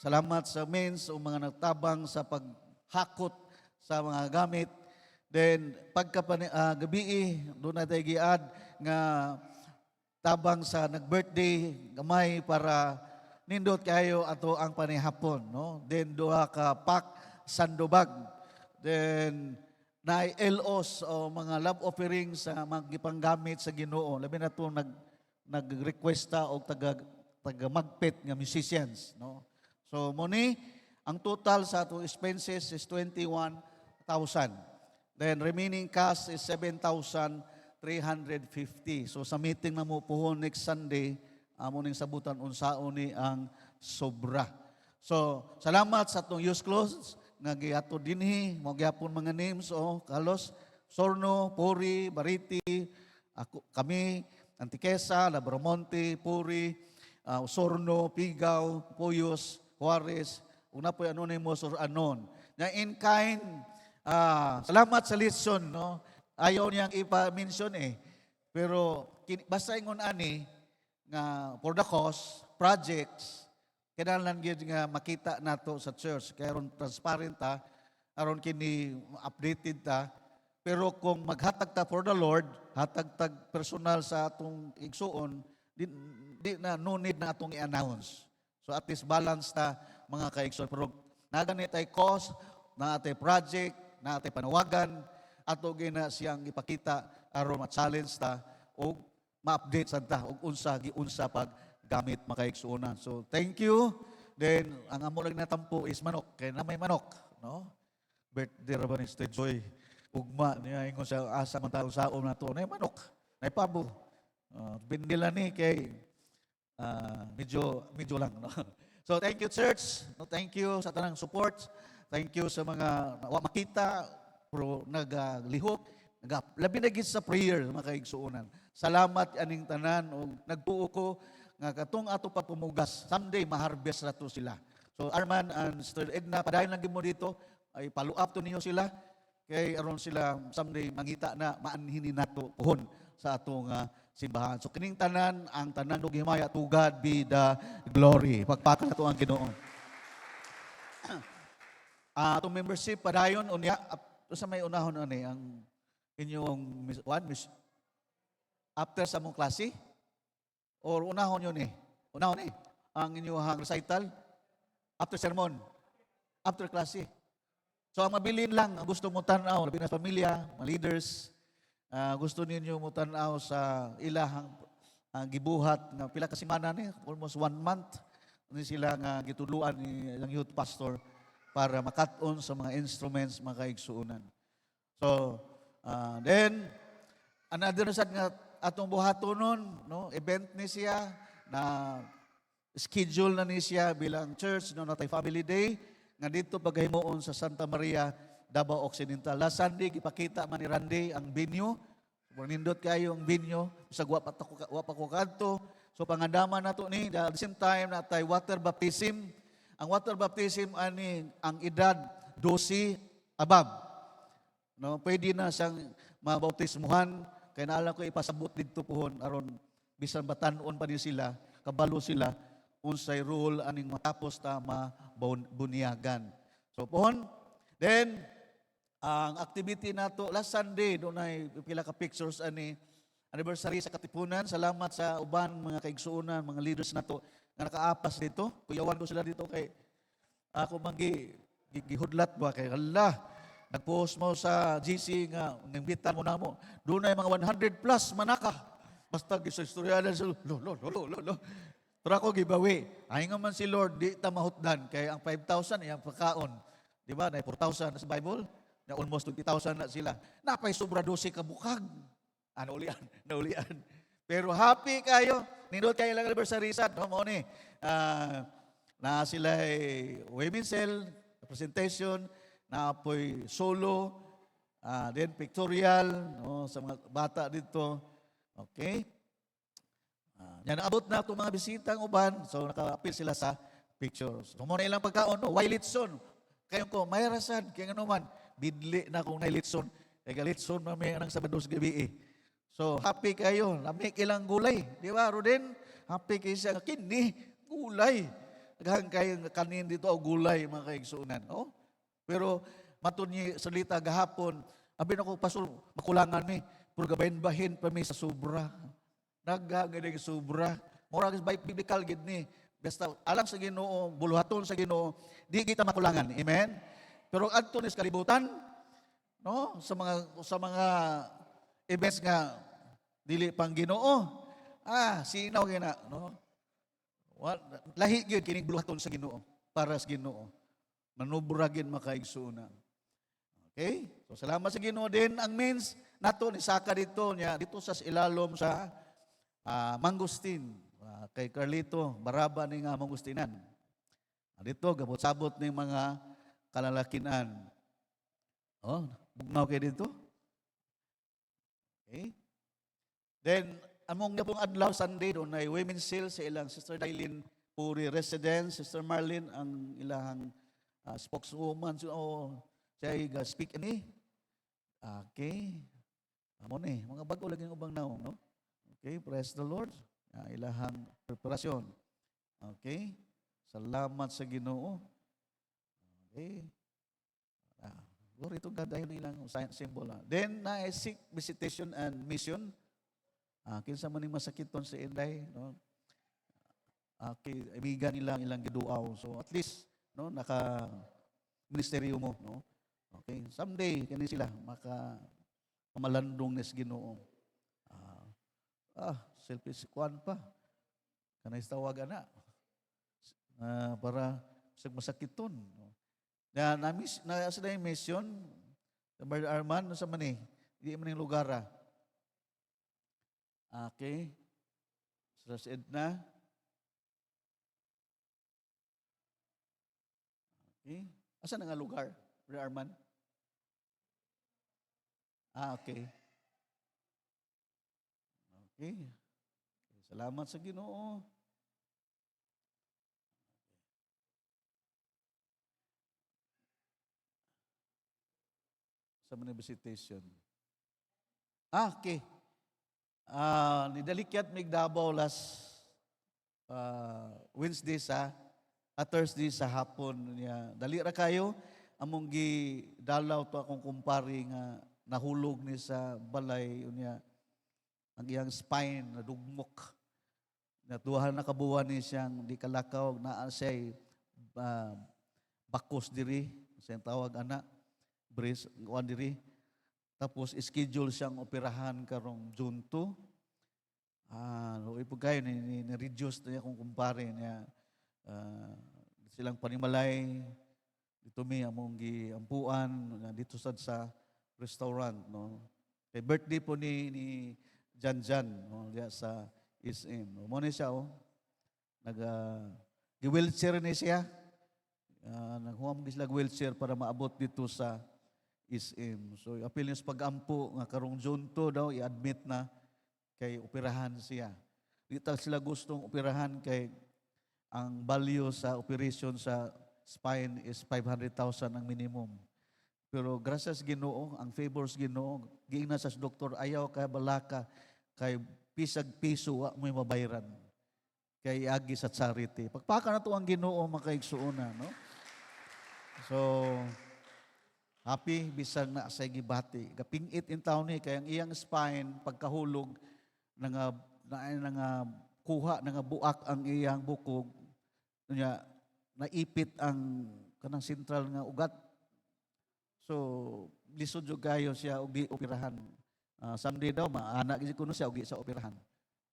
Salamat sa means o mga nagtabang sa paghakot sa mga gamit. Then, gabi, doon na tayo giad nga tabang sa nag-birthday, gamay para nindot kayo ato ang panihapon. No? Then, duha ka pak, sandubag. Then, na LOs o mga love offerings sa magipanggamit sa Ginoo. Labi na ito nag-requesta o taga-magpit nga musicians. No? So, muni, ang total sa ato expenses is 21,000. Then remaining cash is 7,350. So sa meeting na mo po next Sunday, amo ning sabutan unsaon ni ang sobra. So salamat sa atong use clothes nga giato dinhi, mo gyapon mga names o kalos Sorno, Puri, Bariti, kami Antiquesa, Labramonte, Puri, Sorno, Pigaw, Puyos, Juarez, una po anonymous or anon. Na in kind, salamat sa lesson, no? Ayaw niyang ipa-mention Pero basta ingon ani nga for the cause, projects, kinahanglan gyud nga makita nato sa church kay aron transparent ta, aron kini updated ta. Pero kung maghatag ta for the Lord, hatag tag personal sa atong igsuon, di na no need na atong i-announce. So at least balance ta mga kaigsuon. Pero naganit ay cause, na atay project, na atay panawagan, ato gina siyang ipakita aron ma-challenge ta o ma-update sa ta o unsa pag gamit makaigsuonan. So thank you. Then ang amo lang natampo is manok, kay na may manok, no? Birthday ra ba ni Sister Joy? Ugma niya ingon sa asa man taong saom na to, na manok, na pabo. Bindila ni kay medyo lang, no? So thank you church. No, thank you sa tanang support. Thank you sa mga wa makita pero nagalihok, labi na gid sa prayer mga kaigsuonan. Salamat aning tanan o nagtuo ko nga katong ato pagpumugas someday maharvest na to sila. So Arman and Sister Edna, padayon lang gid mo dito ay follow up to ninyo sila kay aron sila someday mangita na maanhini nato pohon sa atong simbahan. So kining tanan ang tanan ug himaya, to God be the glory. Pagpaka nato ang Ginoo. Atong membership padayon unya sa may unahon ani ang inyong after sa mong klase or unahon yun unahon ang inyong recital after sermon after klase. So ang mabilin lang ang gusto mo tan-aw labi na pamilya, mga leaders, gusto ninyo mo tan-aw sa ilahang gibuhat nga pila ka semana ni almost 1 month ni sila nga gituluan ni ang youth pastor para makat-on sa mga instruments mga kaigsuonan. So, then, another sad nga atong buhatonon, no, event ni siya, na schedule na ni siya bilang church, no, natay family day, nga dito paghimuon sa Santa Maria, Davao Occidental. Last Sunday, ipakita man ni Randy ang venue, nindot kayo ang venue, sa wa pa ko kadto. So, pangandaman na to ni, at the same time, natay water baptism. Ang water baptism, ani, ang edad 12 above. No, pwede na siyang mabautismuhan kaya naalam ko ipasabot dito pohon aron bisan batan-on pa ni sila, kabalo sila unsay rule aning matapos ta mabunyagan. So pohon, then ang activity nato last Sunday dunay pila ka pictures ani anniversary sa Katipunan. Salamat sa uban mga kaigsuonan, mga leaders nato nga nakaapas dito. Kuyawan ko sila dito kay ako gihudlat ba kay Allah. Nag-post mo sa GC nga, nimbitan mo na mo. Doon ay mga 100 plus manaka. Basta sa istoryalan sa lo. Pero ako gibawi. Ay nga man si Lord, di ta mahutdan. Kaya ang 5,000 ay ang pagkaon. Di ba? Na 4,000 na sa Bible. Na almost 20,000 na sila. Napay sobra 12 ka bukag. Naulian. Pero happy kayo. Nindot kayo lang anniversary sad. No, mo ni. Na sila women's cell, presentation, na apoy solo, then pictorial, no, sa mga bata dito. Okay? Yan, naabot na itong mga bisita ng uban, so naka-appeal sila sa pictures. So, muna ilang pagkaon, no? Why litson? Kayo ko, may rasan, kaya nga naman, bidli na kung nailitson. Kaya litson, may anang sabados gabi So, happy kayo, lamig ilang gulay. Di ba, Rodin? Happy kayo siya, kini, gulay. Naghang kayo kanin dito, gulay, mga kaigsuunan. Oh? Pero matun ni salita gahapon, abi na ko pasol makulangan mi, puro gabahin-bahin pa mi sa sobra. Nagagaling sobra. Mura kay biblical gid ni. Basta alang sa Ginoo, buluhaton sa Ginoo, di kita makulangan. Amen. Pero adto ni sa kalibutan, no, sa mga events nga dili pang Ginoo. Sinaw gina, no? Lahi gyud kining buluhaton sa Ginoo para sa Ginoo. Manubragin makaigsuunan. Okay? So salamat sa Ginoo din ang means nato ni saka dito niya dito sa ilalom sa Mangustin kay Carlito Baraba ni nga Mangustinan. Dito gabot-sabot ni mga kalalakinan. Oh, bugnaw kay dito. Okay? Then among pong adlaw Sunday doon ay women's cell sa ilang Sister Dailin Puri residence, Sister Marlene ang ilang spokeswoman siya speak ani. Okay. Amo ni mga bago lagi ng ubang naong, no? Okay, praise the Lord. Ilahang preparasyon. Okay. Salamat sa Ginoo. Okay. Glory to God dahil ilang symbol. Then na seek visitation and mission. Kinsa man ning masakiton sa Inday, no? Okay, ibigan ilang giduaw. So at least no naka ministeryo mo, no? Okay, someday kani sila malandong nes Ginoo. Selfish kwan pa. Kanay tawag ana. Para sa masakiton, no? Na sila yung mission sa Brother Arman sa man di man yung lugar. Okay. Sa Edna. Okay. Asa na nga lugar? Brother Arman? Okay. Okay. Salamat sa Ginoo. Sa mga visitation. Okay. Nidalikyat mig Davao last Wednesday Thursday sa hapon niya. Dali ra kayo among gi dalaw to akong kumpare nga nahulog ni sa balay unya ang iyang spine nadugmok. Natuhan na kabuwan ni siyang di kalakaw na siya bakos diri sa tawag ana brace kuan diri. Tapos schedule siyang operahan karong June 2. Ipog kayo ni-reduce na akong kumpare niya. Silang panimalay dito mi among giampuan dito sa restaurant no. Kay birthday po ni Jan no diya sa SM. Mo ni siya gi-wheelchair ni siya. Naghuam sila wheelchair para maabot dito sa SM. So, apil niya sa pag-ampo nga karong June 2 daw, i-admit na kay operahan siya. Dito sila gustong operahan kay ang value sa operation sa spine is 500,000 ang minimum. Pero gracias Ginoo, ang favors Ginoo, giingna sa doktor ayaw kay balaka kay pisag piso wa mo'y mabayran. Kay agi sa charity. Pagpaka na to ang Ginoo makaigsuona, no? So, happy bisag na sa gibati. Kapingit in taon ni kay ang iyang spine pagkahulog nga kuha nga buak ang iyang bukog nya naipit ang kanang sentral nga ugat. So lisod jud kayo siya og operahan. Someday daw maana gyud kuno siya og sa operahan.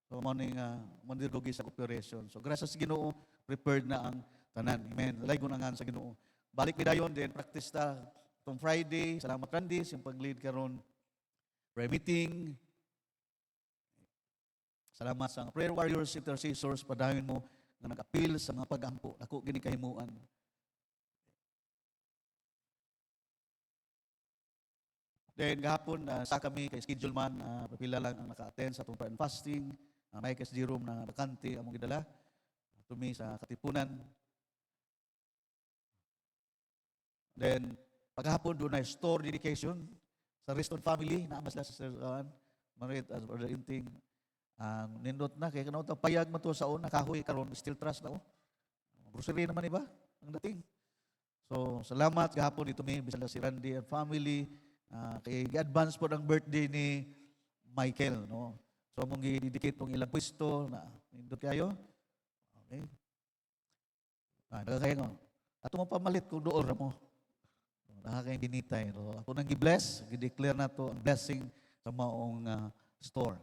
So mo ning mandirdugi sa operation. So gracias sa Ginoo prepared na ang tanan. Amen. Laygo na nga sa Ginoo. Balik mi dayon din practice ta itong Friday, salamat Candice, yung pag-lead karon prayer meeting. Salamat sa prayer warriors, intercessors, padayon mo na nag-appeal sa mga pag-ampo. Ako gini kahimuan. Then gahapon, sa kami kay schedule man, papila lang ang naka-attend sa itong prayer and fasting. May kas Jerome na bakante among gidala. Tumi sa Katipunan. Then, paghapon doon na store dedication sa Reston family, naamas lang sa Sir Marit as Brother Inting. Nindot na, kaya kanawag payag mo to sa una, kahoy, karon still trust na grocery naman iba, ang dating. So, salamat kahapon dito may bisala si Randy and family. Kay advance po ng birthday ni Michael, no? So, mong i-dedicate tong ilang pwesto na nindot kayo. Okay. Nagkakaya nga. Ato mo pamalit kung doon mo. Nakakayang binitay. So, ako nang i-bless, i-declare na to ang blessing sa maong store.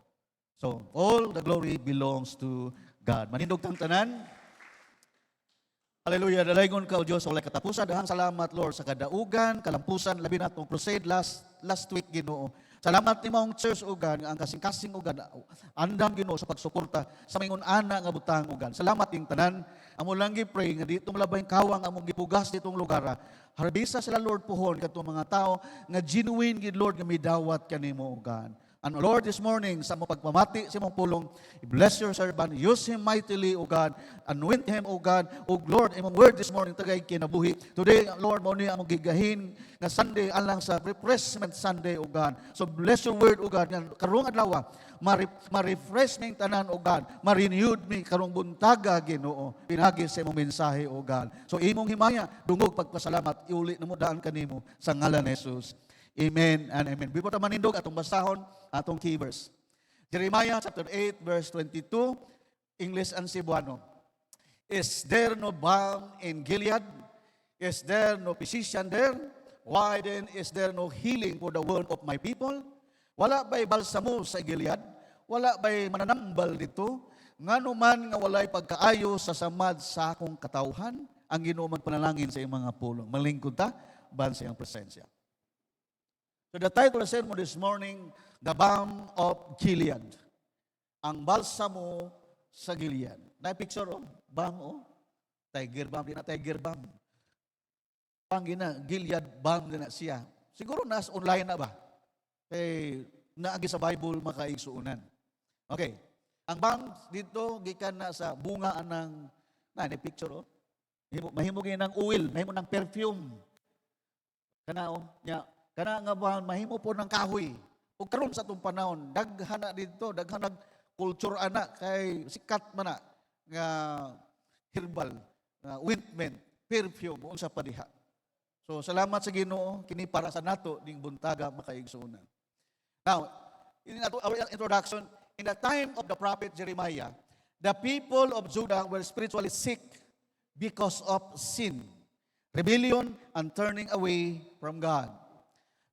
So, all the glory belongs to God. Manindog tang tanan. Hallelujah. Dalaygon ka o Diyos, walay katapusan. Dahang salamat, Lord, sa kadaugan, kalampusan, labi na itong crusade last week, Ginoo. Salamat ni maong church ugan, ang kasing-kasing ugan, andam Ginoo sa pagsuporta sa mingon ana nga butang ugan. Salamat ing tanan. Amo lang gi-pray nga dito malabayng kawang among gipugas ditong lugar. Harbisa sila Lord puhon katong mga tao nga genuine gid Lord nga midawat kanimo ugan. And Lord, this morning, sa mo pagpamati, sa mong pulong, bless your servant, use him mightily, O God, anoint him, O God, O Lord, imong word this morning, tagay kinabuhi. Today, Lord, mo niya among gigahin, nga Sunday, alang sa refreshment Sunday, O God. So bless your word, O God, nga karong adlaw, ma-refresh ning tanan, O God, ma-renewed mi karong buntaga, Ginoo, pinagi sa imong mensahe, O God. So imong himaya, dungog pagpasalamat, iuli na mo daan kanimo sa ngalan ni Jesus. Amen and amen. Before ta manindog atong basahon atong key verse. Jeremiah chapter 8 verse 22, English and Cebuano. Is there no balm in Gilead? Is there no physician there? Why then is there no healing for the wound of my people? Wala ba'y balsamo sa Gilead? Wala ba'y mananambal dito? Ngano man nga walay pagkaayo sa samad sa akong katawhan? Ang Ginoo magpanalangin sa iyong mga pulong. Malingkod ta ban sa iyang presensya. So the title of the sermon this morning, The Balm of Gilead. Ang balsamo sa Gilead. Na-picture balm Tiger balm, di na tiger balm. pangina Gilead balm na siya. Siguro nas online na ba? Kay naagi sa Bible makaigsuunan. Okay. Ang balm dito gikan na sa bunga anang ni picture oh. Mahimo gyud ng oil, mahimo ng perfume. Kana nya kana nga balm mahimo po ng kahoy. Ug karon sa atong panahon, daghan na dito, daghan nag culture ana kay sikat man na nga herbal, ointment, perfume unsa pa diha. So salamat sa Ginoo kini para sa nato ning buntaga makaigsuonan. Now, in our introduction, in the time of the prophet Jeremiah, the people of Judah were spiritually sick because of sin, rebellion, and turning away from God.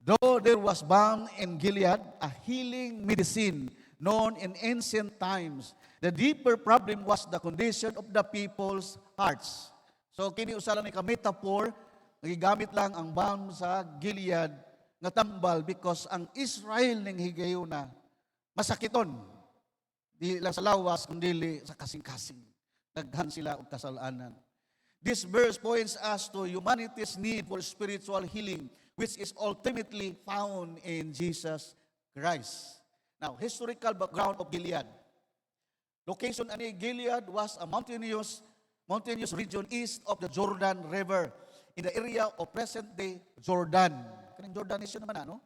Though there was balm in Gilead, a healing medicine known in ancient times, the deeper problem was the condition of the people's hearts. So kini usa lang ni ka metaphor, nagigamit lang ang balm sa Gilead nga tambal because ang Israel ning higayuna masakiton. Di lang sa lawas kundi sa kasing-kasing. Daghan sila og kasalanan. This verse points us to humanity's need for spiritual healing, which is ultimately found in Jesus Christ. Now, historical background of Gilead. Location ani Gilead was a mountainous region east of the Jordan River in the area of present-day Jordan. Kaning Jordan nation naman no?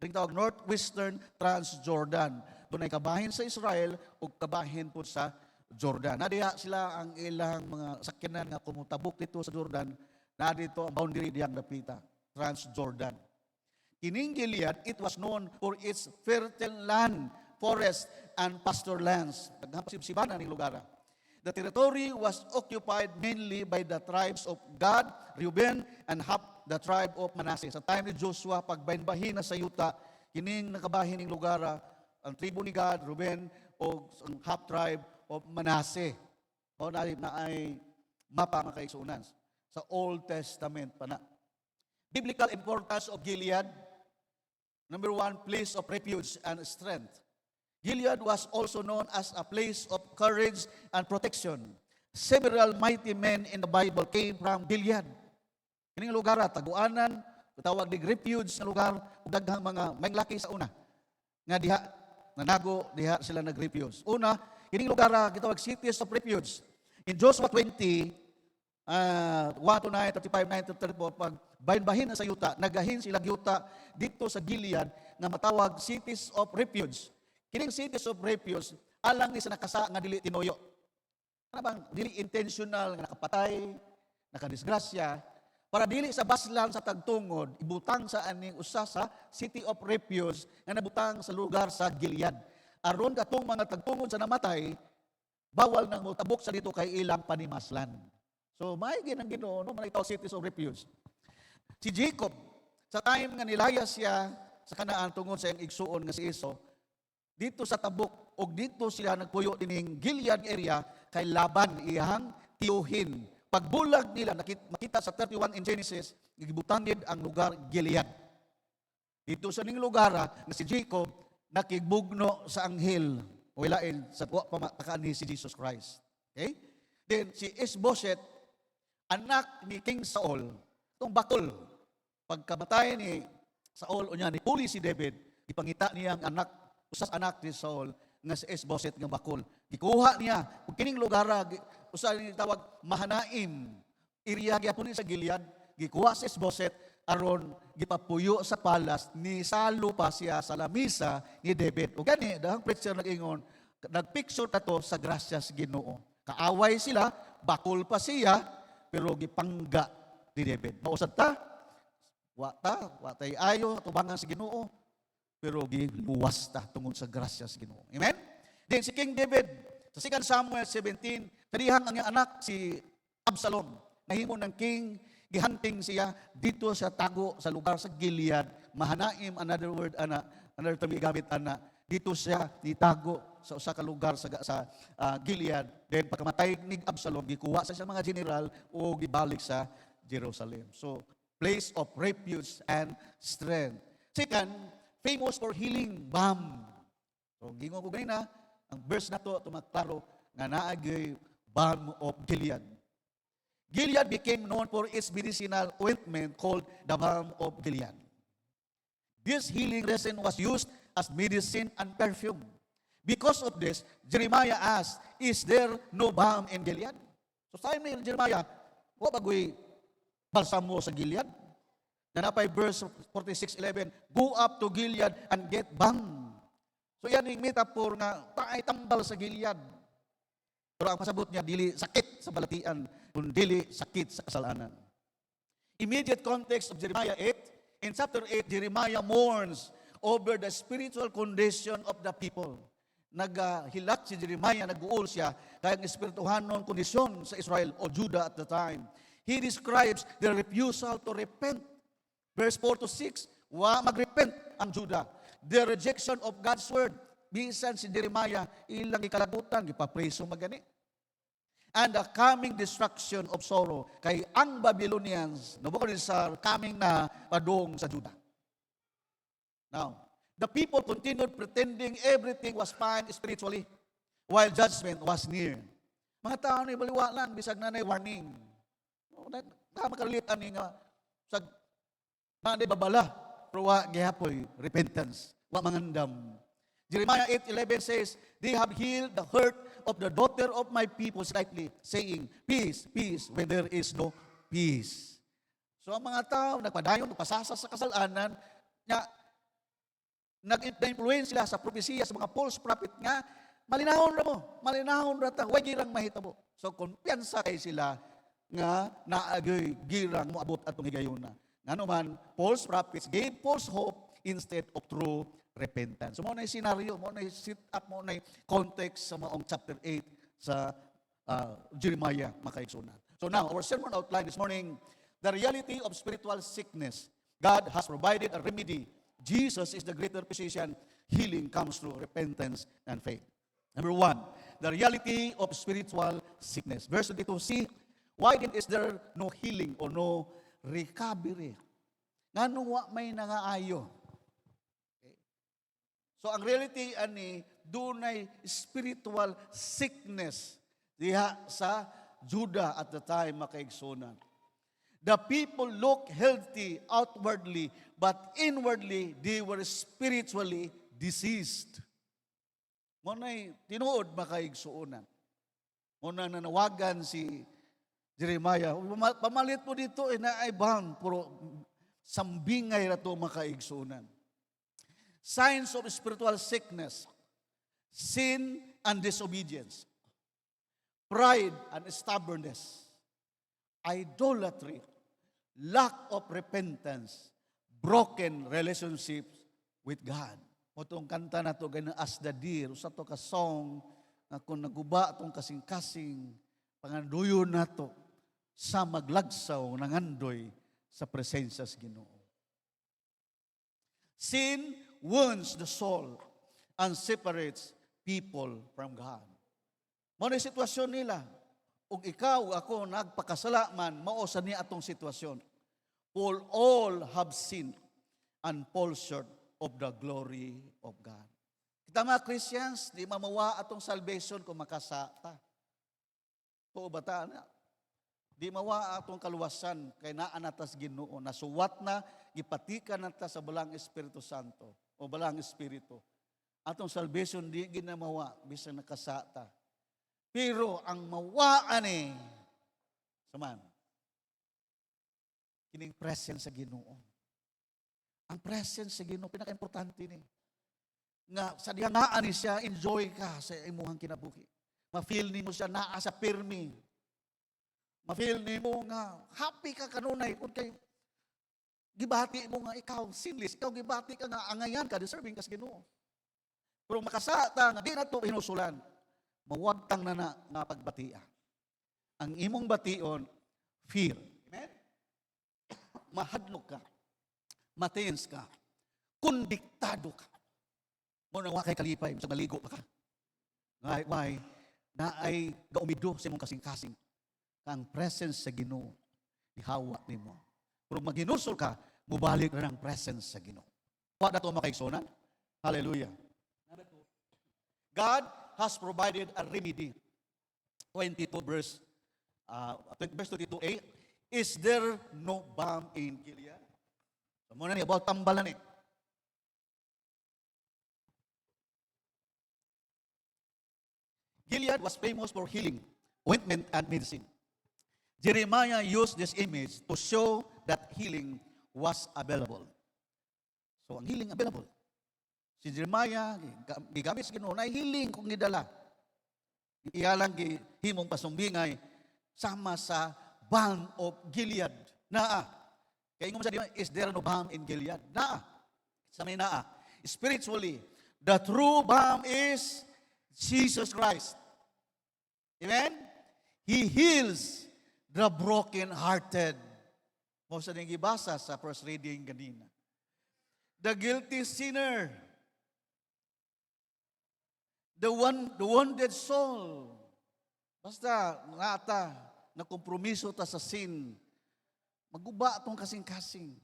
Ring tawag Northwestern Transjordan. Doon ay kabahin sa Israel ug kabahin po sa Jordan. Nadiha sila ang ilang mga sakyanan nga kumutabok dito sa Jordan. Na dito ang boundary diyang dapita, Transjordan. Kining Gilead, it was known for its fertile land, forest, and pasture lands. Naghampasibsibanan ng lugar. The territory was occupied mainly by the tribes of Gad, Reuben, and half the tribe of Manasseh. Sa time ni Joshua, pagbahin na sa yuta, kining nakabahin ng lugar, ang tribo ni Gad, Reuben, o ang half tribe of Manasseh. O na ay mapa makaigsuunan. Sa Old Testament pa na. Biblical importance of Gilead. Number one, place of refuge and strength. Gilead was also known as a place of courage and protection. Several mighty men in the Bible came from Gilead. Kining lugar, taguanan, tawag dig refuge na lugar, daghang mga may laki sa una. Nga diha, nanago, diha sila nag-refuge. Una, kining lugar, gitawag cities of refuge. In Joshua 20, 1 to 9, 35, 9 to 34, pag bahin na sa yuta, nagahin sila yuta dito sa Gilead na matawag cities of refuge. Kining cities of refuge, alang ni sa nakasa nga dili tinuyo. Ano bang dili intentional nga nakapatay, nakadisgrasya, para dili sa baslan sa tagtungod, ibutang sa aning usa sa city of refuge nga nabutang sa lugar sa Gilead. Aron katong mga tagtungod sa namatay, bawal nang mutabok sa dito kay ilang panimaslan. So, may ginang Ginoo, no, mga cities of refuge. Si Jacob, sa time nga nilaya siya sa Kanaan tungod sa iyang igsuon nga si Esau, dito sa Tabuk, o dito sila nagpuyo dining Gilead area kay Laban iyang tiyuhin. Pagbulag nila, makita sa 31 in Genesis, gibutangid ang lugar Gilead. Dito sa ning lugar na si Jacob, nakigbugno sa anghel, o ilain sa pamatakaan ni si Jesus Christ. Okay? Then, si Isboset, anak ni King Saul, itong bakol, pagkamatay ni Saul, o niya, ni Puli si David, ipangita niya ang anak, usas anak ni Saul nga si Isboset nga bakol. Gikuha niya ug kining lugar usa ni tawag Mahanaim. Area gyapon ni sa Gilead, gikuha si Isboset aron gipapuyo sa palas ni salo pa siya sa lamisa ni David. Ug gani dahang preacher nag-ingon, nagpicture tato sa grasya sa Ginoo. Kaaway sila, bakol pa siya, pero gipangga ni David. Mausad ta, watay ayo tubangan sa Ginoo. Pero giluwas ta tungod sa grasya sa Ginoo. Amen? Then si King David, sa 2 Samuel 17, kadihang ang iyang anak si Absalom, nahimo ng king, gihanting siya dito sa tago sa lugar sa Gilead. Mahanaim, another word, another term gamit, dito siya nitago sa usa ka lugar sa Gilead. Then pagkamatay ni Absalom, gikuha sa mga general o gibalik sa Jerusalem. So, place of refuge and strength. Second, famous for healing balm. So, gingon ko ganina, ang verse na to, tumaklaro, nga naagay balm of Gilead. Gilead became known for its medicinal ointment called the balm of Gilead. This healing resin was used as medicine and perfume. Because of this, Jeremiah asked, is there no balm in Gilead? So sa time ni Jeremiah, wa bagoy balsamo sa Gilead. Nanapay verse 46:11, go up to Gilead and get balm. So yan yung metaphor nga, taay tambal sa Gilead. Pero ang pasabot niya, dili sakit sa balatian, kung dili sakit sa kasalanan. Immediate context of Jeremiah 8, in chapter 8, Jeremiah mourns over the spiritual condition of the people. Naghilat si Jeremiah, nag-uol siya, kaya ang espirituhanon kondisyon sa Israel o Judah at the time. He describes their refusal to repent. Verse 4 to 6, wa magrepent ang Judah. Their rejection of God's word. Bisan si Jeremiah, ilang ikalagutan, ipapreso magani. And the coming destruction of sorrow. Kay ang Babylonians, Nabucodonosor, coming na padung sa Judah. Now, the people continued pretending everything was fine spiritually, while judgment was near. Mga tao na ibaliwalan, bisag na warning. Makaralitan ni nga, sa nanay babala, pero wa gihapoy repentance, wa mangandam. Jeremiah 8:11 says, they have healed the hurt of the daughter of my people slightly, saying, peace, peace, when there is no peace. So ang mga tao, nagpadayon, nagpasasa sa kasalanan, nag-influence sila sa propesiya, sa mga false prophet nga, malinahon ra ta, way girang mahitabo. So kumpiyansa kay sila, nga naagay girang moabot atong higayuna. Ngano man, false prophets gave false hope instead of true repentance. So mo na scenario, mo na sit up, mo na context sa maong chapter 8 sa Jeremiah makaigsunan. So now, our sermon outline this morning, the reality of spiritual sickness. God has provided a remedy. Jesus is the greater physician. Healing comes through repentance and faith. Number 1, the reality of spiritual sickness. Verse 22, see, why then is there no healing or no recovery? Ngano wa may nangaayo? Okay. So ang reality ani dunay spiritual sickness diha sa Judah at the time makaigsunan. The people look healthy outwardly, but inwardly they were spiritually diseased. Mo nay tinuod makaigsuonan. Mo na nanawagan si Jeremiah, pamalit mo dito, ay bang, puro sambingay na ito makaigsunan. Signs of spiritual sickness, sin and disobedience, pride and stubbornness, idolatry, lack of repentance, broken relationships with God. O itong kanta na ito, ganyan as the deer, usa to ka song, na kung naguba itong kasing-kasing, panganduyon na ito, sa maglagsaw ng andoy sa presensya sa Ginoo. Sin wounds the soul and separates people from God. Mao na sitwasyon nila. Ug ikaw, ako, nagpakasala man, mao sa niya atong sitwasyon. For all have sinned and fall short of the glory of God. Kita mga Christians, di mamawa atong salvation kung makasata. O bata na. Di mawa atong kaluwasan kay naa natas Ginoo, nasuwat na gipatikan nata sa balang Espiritu Santo o balang Espiritu. Atong salvation di ginamawa bisan nakasata. Pero ang mawaan saman kining presence sa Ginoo. Ang presence sa Ginoo pinaka-importante ni. Nga sa dihangaan ni siya, enjoy ka sa imuhang kinabuhi. Ma-feel nimo siya naa sa pirmi. Ma-feel nimo nga happy ka kanunay kung kay gibati mo nga ikaw sinless, ikaw gibati ka nga angayan ka, deserving ka sa Ginoo. Pero makasata nga di na to hinusulan, mawagtang na nga pagbatia. Ang imong bation, fear. Amen? Mahadlok ka, matense ka, kondiktado ka. Mo na wa kay kalipay, sa maligo pa ka. Why? Na ay gaumido sa imong kasing-kasing. Ang presence sa Ginoo ihawa nimo. Pero maginusol ka, mubalik na ng presence sa Ginoo. Wa dato makaigsunan? Hallelujah. God has provided a remedy. 22 verse verse 22a, is there no balm in Gilead? So, muna ni, about tambalan eh. Gilead was famous for healing, ointment, and medicine. Jeremiah used this image to show that healing was available. So, ang healing available. Si Jeremiah, gigamit sa Ginoo, na healing kung gidala. Iyalang himong pasumbingay sama sa balm of Gilead. Naa. Kaya ingon sa Diyan, is there no balm in Gilead? Naa. Sa may naa. Spiritually, the true balm is Jesus Christ. Amen? He heals the broken-hearted. Most na gibasa sa first reading kanina. The guilty sinner. The wounded soul. Basta, nata, nakompromiso ta sa sin. Maguba atong kasing-kasing.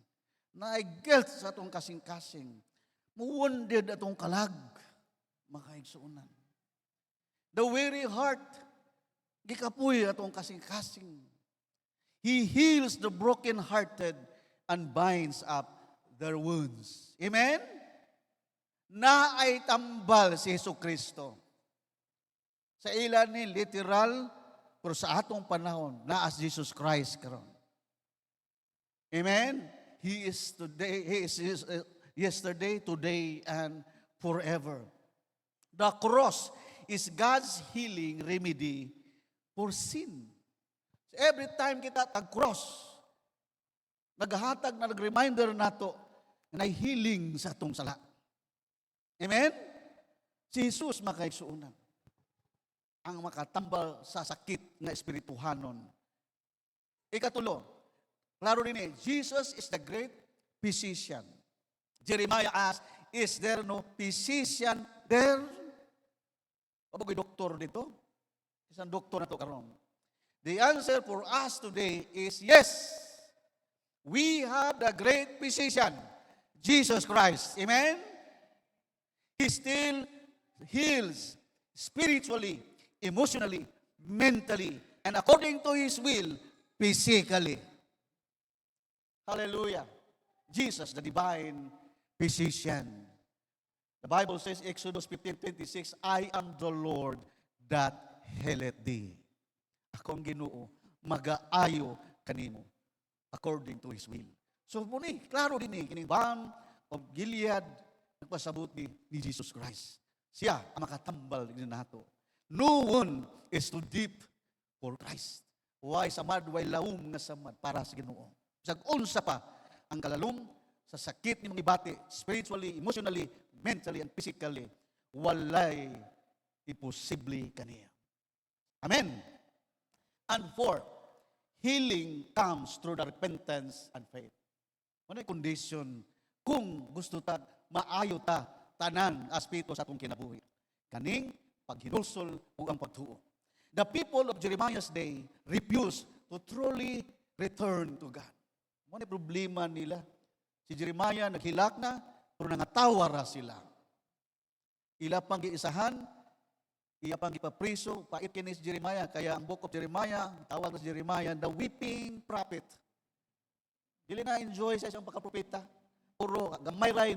Na-guilt sa atong kasing-kasing. Wounded atong kalag. Makaigsuunan. The weary heart. Gikapuy atong kasing-kasing. He heals the broken-hearted and binds up their wounds. Amen? Na ay tambal si Jesucristo. Sa ilan ni literal, pero sa atong panahon, na as Jesus Christ karon. Amen? He is yesterday, today, and forever. The cross is God's healing remedy for sin. So every time kita tag-cross, naghatag na nag-reminder nato na healing sa atong sala. Amen? Si Jesus makaigsuunan ang makatambal sa sakit nga espirituhanon. Ikatulo, klaro din Jesus is the great physician. Jeremiah asked, is there no physician there? Pabagoy doktor dito? Isang doktor na to karon. The answer for us today is yes. We have the great physician, Jesus Christ. Amen? He still heals spiritually, emotionally, mentally, and according to His will, physically. Hallelujah. Jesus, the divine physician. The Bible says, Exodus 15:26, I am the Lord that healeth thee. Ako ang Ginoo, mag-aayo kanimo according to His will. So muni, klaro din kining balm of Gilead nagpasabot ni Jesus Christ. Siya ang makatambal din nato. No one is too deep for Christ. Why samad, why laom nga samad para sa Ginoo. Bisag unsa pa ang kalalom sa sakit ni mga ibati, spiritually, emotionally, mentally, and physically, walay imposible kaniya. Amen. And fourth, healing comes through the repentance and faith. Ano yung condition kung gusto ta, maayo ta, tanan aspito sa atong kinabuhi. Kaning paghinulsol ug ang pagtuo. The people of Jeremiah's day refused to truly return to God. Ano yung problema nila? Si Jeremiah naghilak na, pero nangatawa ra sila. Ila pang giisahan, iya pang gipapriso, pait kini si Jeremiah, kaya ang book of Jeremiah, tawag na si Jeremiah, the weeping prophet. Dili na enjoy sa isang pagkapropeta. Puro gamay ray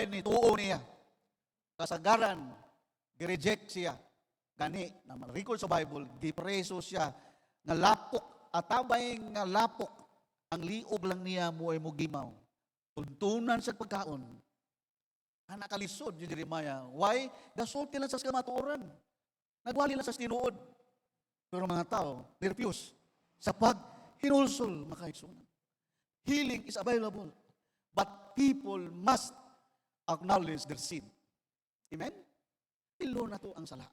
ni tuo niya. Kasagaran, gi-reject siya. Gani, na record sa Bible, gipreso siya, nga lapok, atabay nga lapok, ang liog lang niya mo ay mugimaw. Tuntunan sa pagkaon. Ang nakalisod si Jeremiah. Why? Gasulti lang sa kamatuoran. Nagwali lang sa tinuod. Pero mga tao, refuse. Sa pag-hinulsol, makaigsunan. Healing is available. But people must acknowledge their sin. Amen? Ilo na to ang sala.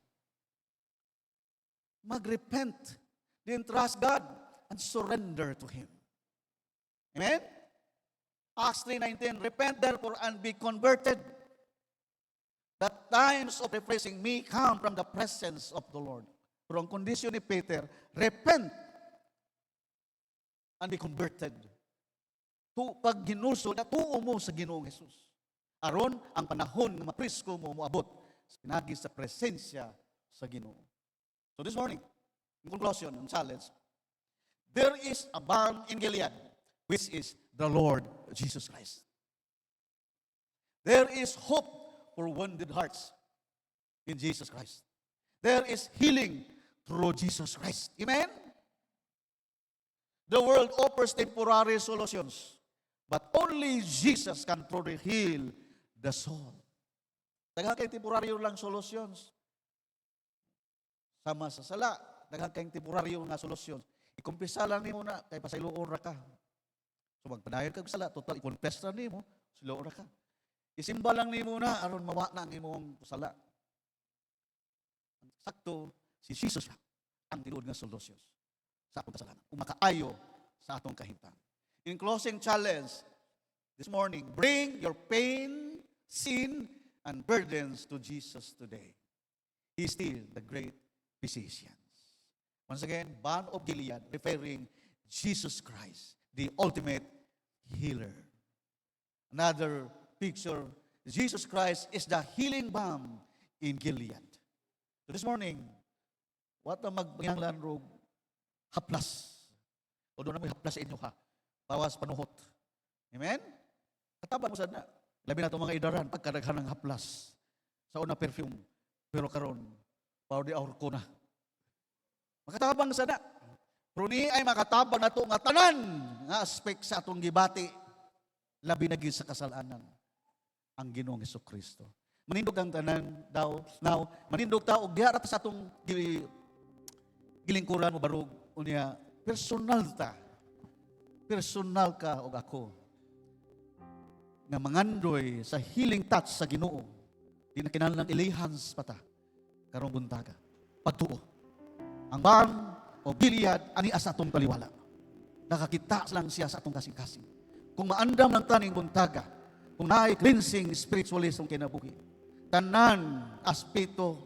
Mag-repent. Then trust God and surrender to Him. Amen? Acts 3:19, repent therefore and be converted, that times of refreshing may come from the presence of the Lord. Pero ang kondisyon ni Peter, repent and be converted. Pag ginulso, natuo mo sa Ginoong Jesus. Aron, ang panahon na maprisko mo moabot, pinagi sa presensya sa Ginoo. So this morning, In conclusion, ang challenge, there is a balm in Gilead, which is the Lord Jesus Christ. There is hope for wounded hearts in Jesus Christ. There is healing through Jesus Christ. Amen? The world offers temporary solutions, but only Jesus can truly heal the soul. Daghang kay temporaryo lang solutions. Sama sa sala, daghang kay temporaryo nga solutions. Ikumpisa lang nimo na kay pasayloon ra ka. So magpadayon kag sala, total i-confess na nimo, siloon ra ka. Isimba lang nimo na aron mawa na ang imong sala. Sakto si Jesus lang ang tinuod nga solutions sa atong kasalanan. Kung makaayo sa atong kahimtang. In closing challenge this morning, bring your pain, sin, and burdens to Jesus today. He is still the great physician. Once again, balm of Gilead, referring Jesus Christ, the ultimate healer. Another picture, Jesus Christ is the healing balm in Gilead. So this morning, what ang magbangyan rog haplas. O doon na mo haplas sa inyo ha. Bawas panuhot. Amen? Katabang mo sad na. Labi na itong mga idaran, pagkadaghan ng haplas. Sa una perfume. Pero karon, power di aur ko na. Makatabang sad na. Pero ni ay makatabang na ito nga tanan nga aspect sa atong gibati. Labi na gid sa kasalanan. Ang Ginoong Hesukristo. Manindog ang tanan daw. Now, manindog ta og diha ra sa atong gilingkuran mo barug unya personal ta. Personal ka og ako. Nga mangandoy sa healing touch sa Ginoo. Di na kinahanglan ilihans pa ta karong buntaga. Pagtuo. Ang balm o Gilead ani asa atong kaliwala. Nakakita lang siya sa atong kasing-kasing. Kung maandam ng taning buntaga, kung naay cleansing spiritually sa kinabuhi, tanan aspeto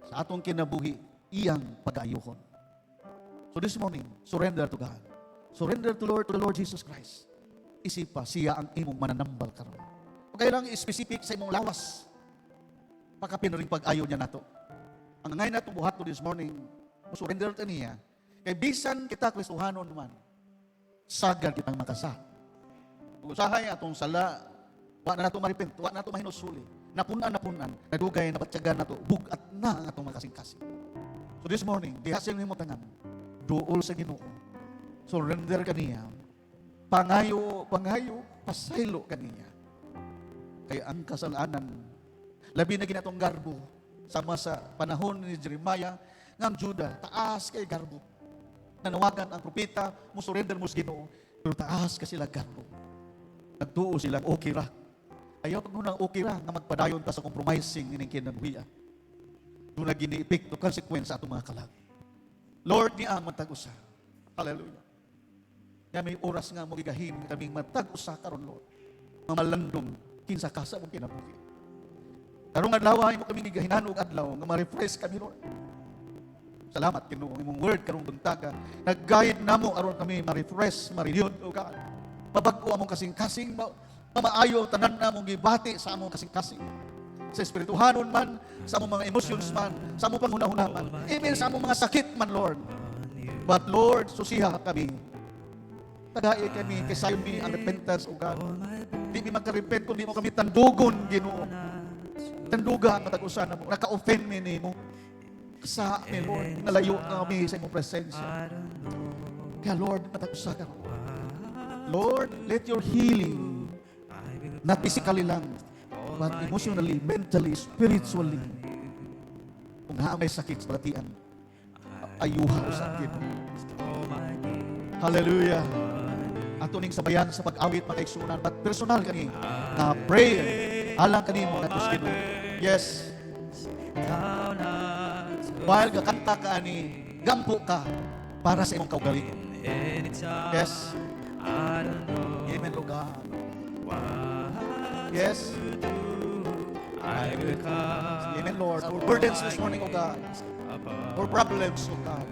sa atong kinabuhi iyang pag-ayuhon. So this morning, surrender to God. Surrender to the Lord Jesus Christ. Isipa siya ang imong mananambal karon. Kung kailang specific sa imong lawas, pakapin ring pag-ayo niya nato. Ang ngay natong buhat this morning, surrender ta niya. Kay bisan kita Kristohanon man, sagad kitang makasa. Kung usahay atong sala, wa na nato maripent, wa na nato mahinusuli. Napunan, nadugay, napatsagan nato, bugat na ang atong makasing-kasing. So this morning, dihasin mo tangan, duol sa Ginoo. Surrender kaniya. Pangayo, pasaylo kaniya. Kaya ang kasalanan, labi na ginatong garbo, sama sa panahon ni Jeremiah, ng Juda, taas kay garbo. Nanawagan ang propeta, mo surrender mo sa Ginoo, pero taas ka sila garbo. Nagtuo silang okay ra. Ayaw pag nunang okay ra, nga magpadayon ta sa compromising ining kinabuhian. Doon na gini-epekto, consequence sa atong mga kalag. Lord, ni ang matag-usa. Hallelujah. Kaya may oras nga mo gigahin kaming matag-usa karon Lord. Mamalandong kinsa kasa mong kinabuhi. Karong adlaw ay mo kaming gigahinan og adlaw nga ma-refresh kami Lord. Salamat Ginoo imong word karong buntaga. Nag-guide namo aron kami ma-refresh, ma-renewed o God. Mabag-o among kasing-kasing, mamaayo tanan namong gibati sa among kasing-kasing. Sa espirituhanon man, sa among mga emotions man, sa among panghunahuna man, even sa among mga sakit man Lord. But Lord, susiha kami. Tagay kami, kasayon mi ang repentance o God. Di mi magka-repent kung di mo kami tandugon, Ginoo. Tanduga ang matag-usan mo. Naka-offend mi ni mo. Sa amin, Lord, nalayo kami sa imong presensya. Kaya Lord, matag-usa ka. Lord, let your healing, not physically lang, but emotionally, mentally, spiritually, kung may sakit sa balatian, ayuha o sakit. Hallelujah. Ato ning sabayan sa pag-awit makaigsunan, but personal kani na prayer alang kanimo na Ginoo. Yes. While gakanta ka ani, gampo ka para sa imong kaugalingon. Yes. Amen, Lord God. Yes. I will come. Amen, Lord. For burdens this morning, O God. For problems, O God.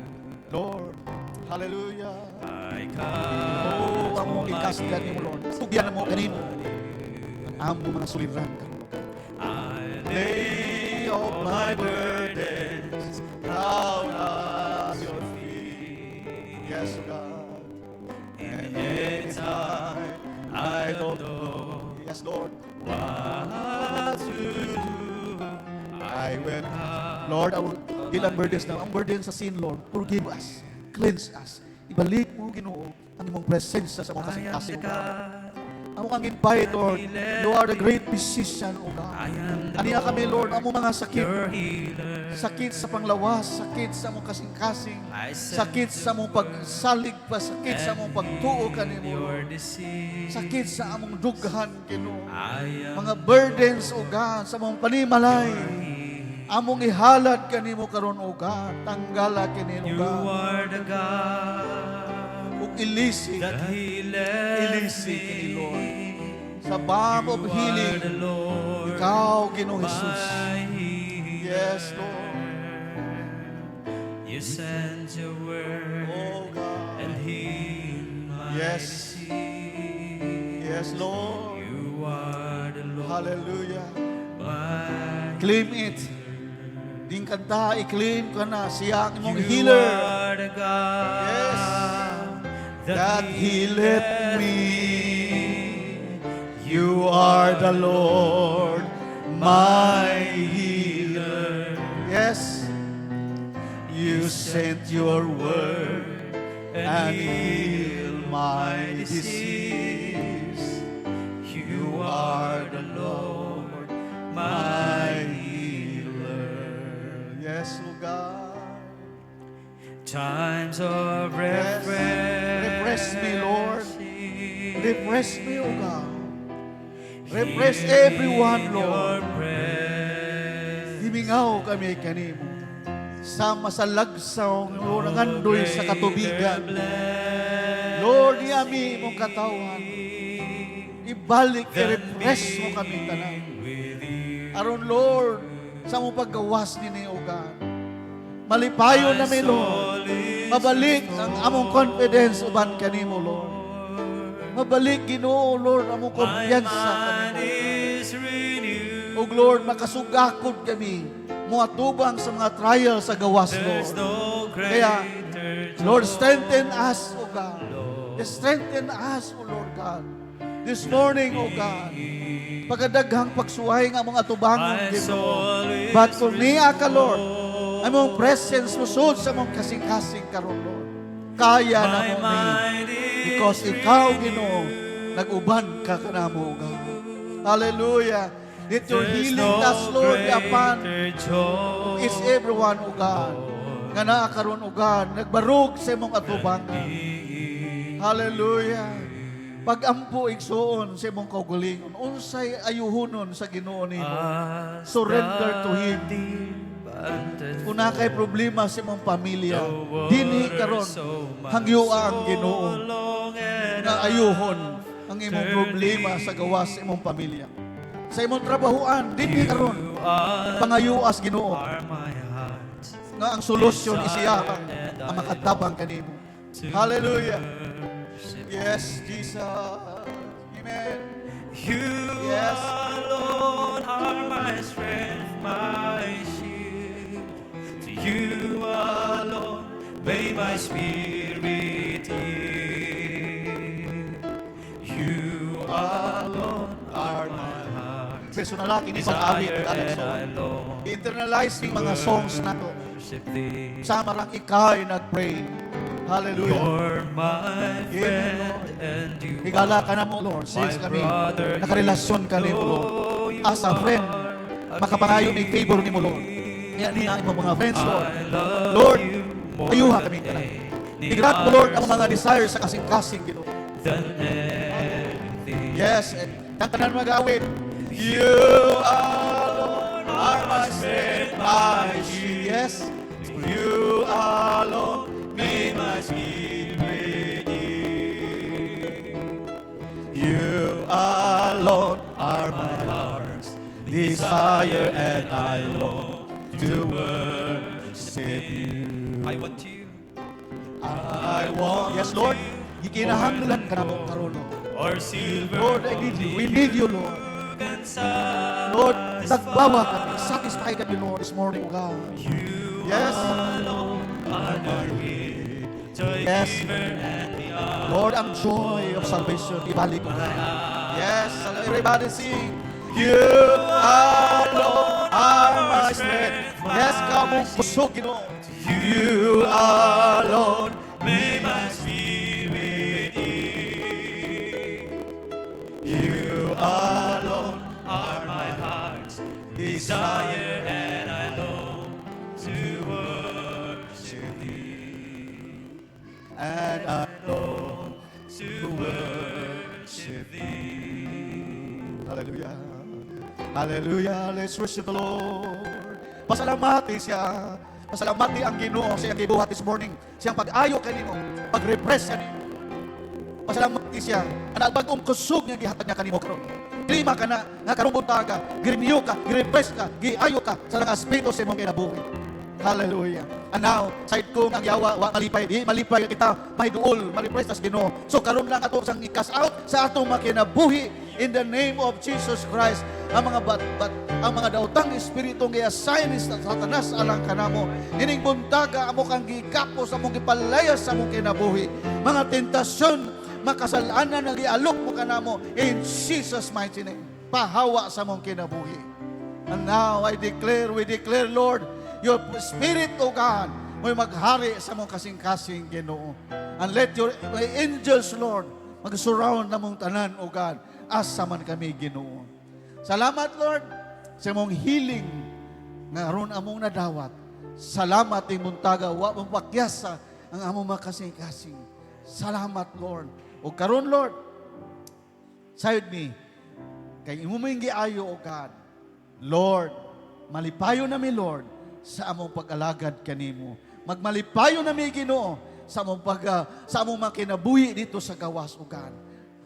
Lord. Hallelujah. Oh, ang mong ikasigan mo, Lord. Tugyan mo kanino. Ang among mga suliran kanino. I lay all my burdens down at your feet. don't know. Yes, Lord. what to do. I will. Lord, ilang burdens na. Ang burden sa sin, Lord. Forgive us. Cleanse us. Ibalik mo, Ginoo, ang imong presensya sa mga kasing-kasing mo. Amo kang invite, Lord. You are the great physician, O God. Aniya kami, Lord, amo mga sakit. Sakit sa panglawas, sakit sa among kasing-kasing, sakit sa among pagsalig pa, sakit sa among pagtuo kanimo, Lord. Sakit sa among dughan, Ginoo. Mga burdens, O God, sa among panimalay. Among ihalad kanimo karon, O God. Tanggala kanimo, You God. are the God Ug ilisi, that ilisi kini, Lord. Sa balm of You are healing, the Lord, Ikaw, Ginoo Jesus. my healer. Yes, Lord. You sent your word Oh God. and heal my Yes. disease. Yes, Lord. You are the Lord, Hallelujah. my Claim it. Ding kanta, i-claim ka na. Siya ang imong You healer. are the God Yes. That healeth me. You are the Lord, my healer. Yes. You sent your word and healed my disease. You are the Lord, my healer. Yes, O God. Times of Yes. Refresh me, Lord. Refresh me, O God. Refresh everyone, Lord. Himingaw kami kanimo. Sa masalagsaw, Lord, ang andoy sa katubigan. Lord, iyami mong katawan. Ibalik, i-refresh mo kami tanan. Aron, Lord, sa mong paggawas ni O God. Malipayo na mi, Lord. Mabalik ang among confidence uban kanimo, Lord. Mabalik, Ginoo, Lord, among kumpiyansa kanimo. O Lord, makasugakod kami. Muatubang sa mga trial sa gawas, Lord. Kaya, Lord, strengthen us, O God. Strengthen us, O Lord God. This morning, O God, pagadaghang pagsuhay nga mga tubangon, Ginoo. But kung niya ka, Lord, among presence musod sa mong kasing-kasing karon, Lord. Kaya na mo ni. Because ikaw, Ginoo, nag-uban ka kanamo, O God. Hallelujah. Let your healing touch, Lord, be upon is everyone, O God. Nga naakaroon, O God, nagbarog sa imong atubangan. Hallelujah. Pag-ampo igsuon sa imong kaugalingon, unsay ayuhonon sa Ginoo nimo. Surrender to Him. Kung na kay problema sa imong pamilya, dinhi karon hangyua ang Ginoo nga ayuhon ang imong problema sa gawas sa imong pamilya. Sa imong trabahoan, dinhi karon pangayuas Ginoo nga ang solusyon isiya ang makatabang kanimo. Hallelujah. Yes, Jesus. Amen. You Yes. alone are my strength, my shield. To you alone may my spirit yield. You alone are my heart. Personalaki ni pag-awit at song. Internalize yung mga songs na to. Sama lang ikay nag-pray. Hallelujah. You're my friend and you Higala ka na mo, Lord. Since kami, nakarelasyon ka ni mo, Lord. As a friend, makapangayon ng favor ni mo, Lord. Yan ang mga friends, Lord. Lord, ayuha kami ka na. Igrat mo, Lord, ang mga desire sa kasing-kasing, Ginoo. Yes, ang tanan mag-awit. You alone are my strength, my shield. Yes, you alone may my spirit yield. You alone are my heart's desire, and I long to worship you. I want you I want, yes, Lord. Ikinahanglan ka na mo karon, Lord. or silver. Lord, I need you. We need you, Lord. And sun. Lord, nagbawa kami. Satisfy kami, Lord, this morning, God. You Yes. alone are my joy Yes. giver and the Lord, ang joy of salvation, ibalik mo. Yes, everybody sing. You alone are my strength. Yes, kamong kusog, Ginoo. You alone May my spirit eat. You alone Are my heart's desire, and I long to worship Thee. and I Long to worship Thee. Hallelujah. Hallelujah. Let's worship the Lord. Pasalamati siya. Pasalamati ang Ginoo sa iyang gibuhat this morning. Siyang pag-ayo kanimo, pag-repress kanimo. Pasalamati siya. Ang bagong kusog nga gihatag niya kanimo karon. Klima ka na, nga karong buntaga, giriniyo ka, girepress ka, giayo ka sa mga espiritu sa imong kinabuhi. Hallelujah. And now, side ko ang yawa, wa malipay, di malipay kita, mahiduol, maripress tas Ginoo. So karon lang ato sang ikas out sa atong makinabuhi in the name of Jesus Christ. Ang mga ang mga daotang espiritu nga assign ni Satanas alang kanamo. Ining buntaga amo kang gikapos among gipalayas sa among kinabuhi. Mga tentasyon, makasalanan nga gialok mo kanamo in Jesus mighty name. Pahawa sa among kinabuhi. And now we declare, Lord, your Spirit, O God, may maghari sa mong kasing-kasing Ginoo. And let your angels, Lord, mag-surround na mong tanan, O God, asa man kami Ginoo. Salamat, Lord, sa mong healing nga aron among nadawat. Salamat ting muntaga, wa mong pakyasa ang among makasing-kasing. Salamat, Lord. O karon, Lord, sayod mi, kay imo may giayo, O God. Lord, malipayo na mi, Lord, sa among pag-alagad kanimo. Magmalipayo na mi Ginoo sa among sa among makinabuhi dito sa gawas, O God.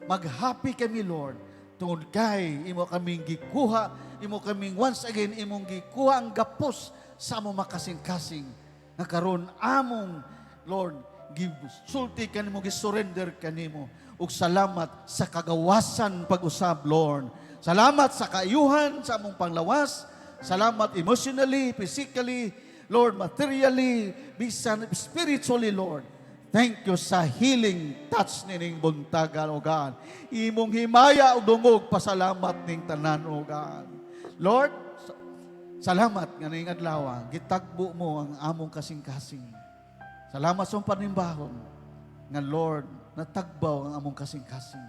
Mag-happy kami, Lord, tungod kay imo kaming gikuha, imo kaming once again imong gikuha ang gapos sa among makasing-kasing nga karon among, Lord, gisulti kanimo, gisurrender kanimo. Ug salamat sa kagawasan pag-usab, Lord. Salamat sa kaayuhan sa among panglawas. Salamat emotionally, physically, Lord, materially, bisan spiritually, Lord. Thank you sa healing touch nining buntagan, O God. Imong himaya o dungog, pasalamat ning tanan, O God. Lord, salamat nga ning adlaw, gitagbo mo ang among kasing-kasing. Salamat sa panimbahon nga, Lord, natagbaw ang among kasing-kasing.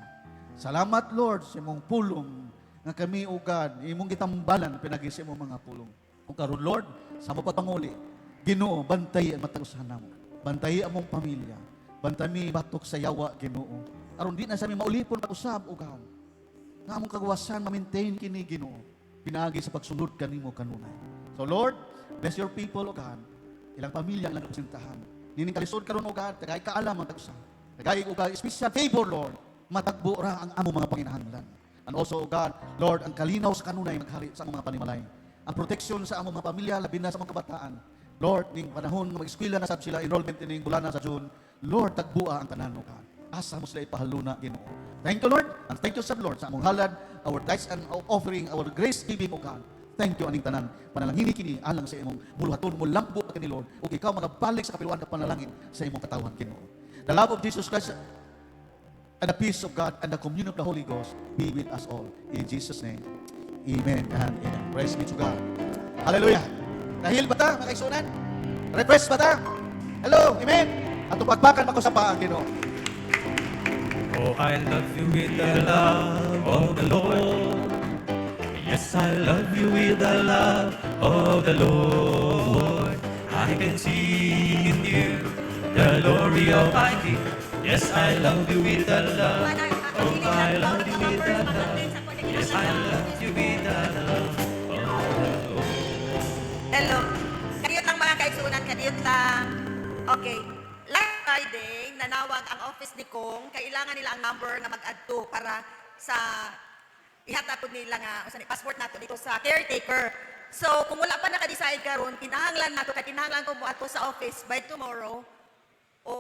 Salamat, Lord, sa imong pulong nga kami, O God, imong gitambalan pinagi sa imong mga pulong. O karon, Lord, sa mo pagpanguli, Ginoo, bantay ang matag usahan namo. Bantay among pamilya. Bantay mi batok sa yawa, Ginoo. Aron di na sa mi maulipon pag-usab, O God. Nga among kagawasan ma-maintain kini, Ginoo. Pinaagi sa pagsunod kanimo kanunay. So Lord, bless your people, O God. Ilang pamilya ang nagsintahan. Nining kalisod karon, O God, tagay kaalam ang tag-usa. Tagay, O God, special favor, Lord. Matagbo ra ang among mga panginahanglan. And also, O God, Lord, ang kalinaw sa kanunay maghari sa among mga panimalay. Ang proteksyon sa among mga pamilya, labi na sa mga kabataan. Lord, ning panahon nga mag-eskwela na sab sila, enrollment ning bulan na sa June, Lord, tagbua ang tanan, O God. Asa mo sila ipahaluna, Ginoo. Thank you, Lord, and thank you, sab, Lord, sa among halad, our tithes and offering, our grace giving, O God. Thank you, aning tanan. Panalangin kini alang sa imong buluhaton mo, lambo ka ni Lord. O ikaw magabalik sa kapiluan ka panalangin sa imong katawan, Ginoo. The love of Jesus Christ and the peace of God and the communion of the Holy Ghost be with us all. In Jesus' name, amen and amen. Praise be to God. Hallelujah. Nahil ba ta, mga kaigsunan? Refresh ba ta? Hello, amen. At tupagpakan ako sa paa, Ginoo. Oh, I love you with the love of the Lord. Yes, I love you with the love of the Lord. I can see in you the glory of my King. Yes, I love you with the love. Oh, I love you with the love. Yes, I love you with the love of the Lord. Hello. Kaniyot lang mga kaigsunan, kaniyot lang. Okay. Last Friday, nanawag ang office ni Kong, kailangan nila ang number na mag-add to para sa ihatapod nila nga, o sa passport nato dito sa caretaker. So, kung wala pa naka-decide karon, kinahanglan nato, kaya kinahanglan ko mo ato sa office by tomorrow, o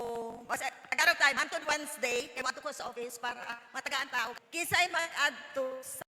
tagarog time, hantod Wednesday, kaya mo ato ko sa office para matagaan tao. Kisay mag-add to sa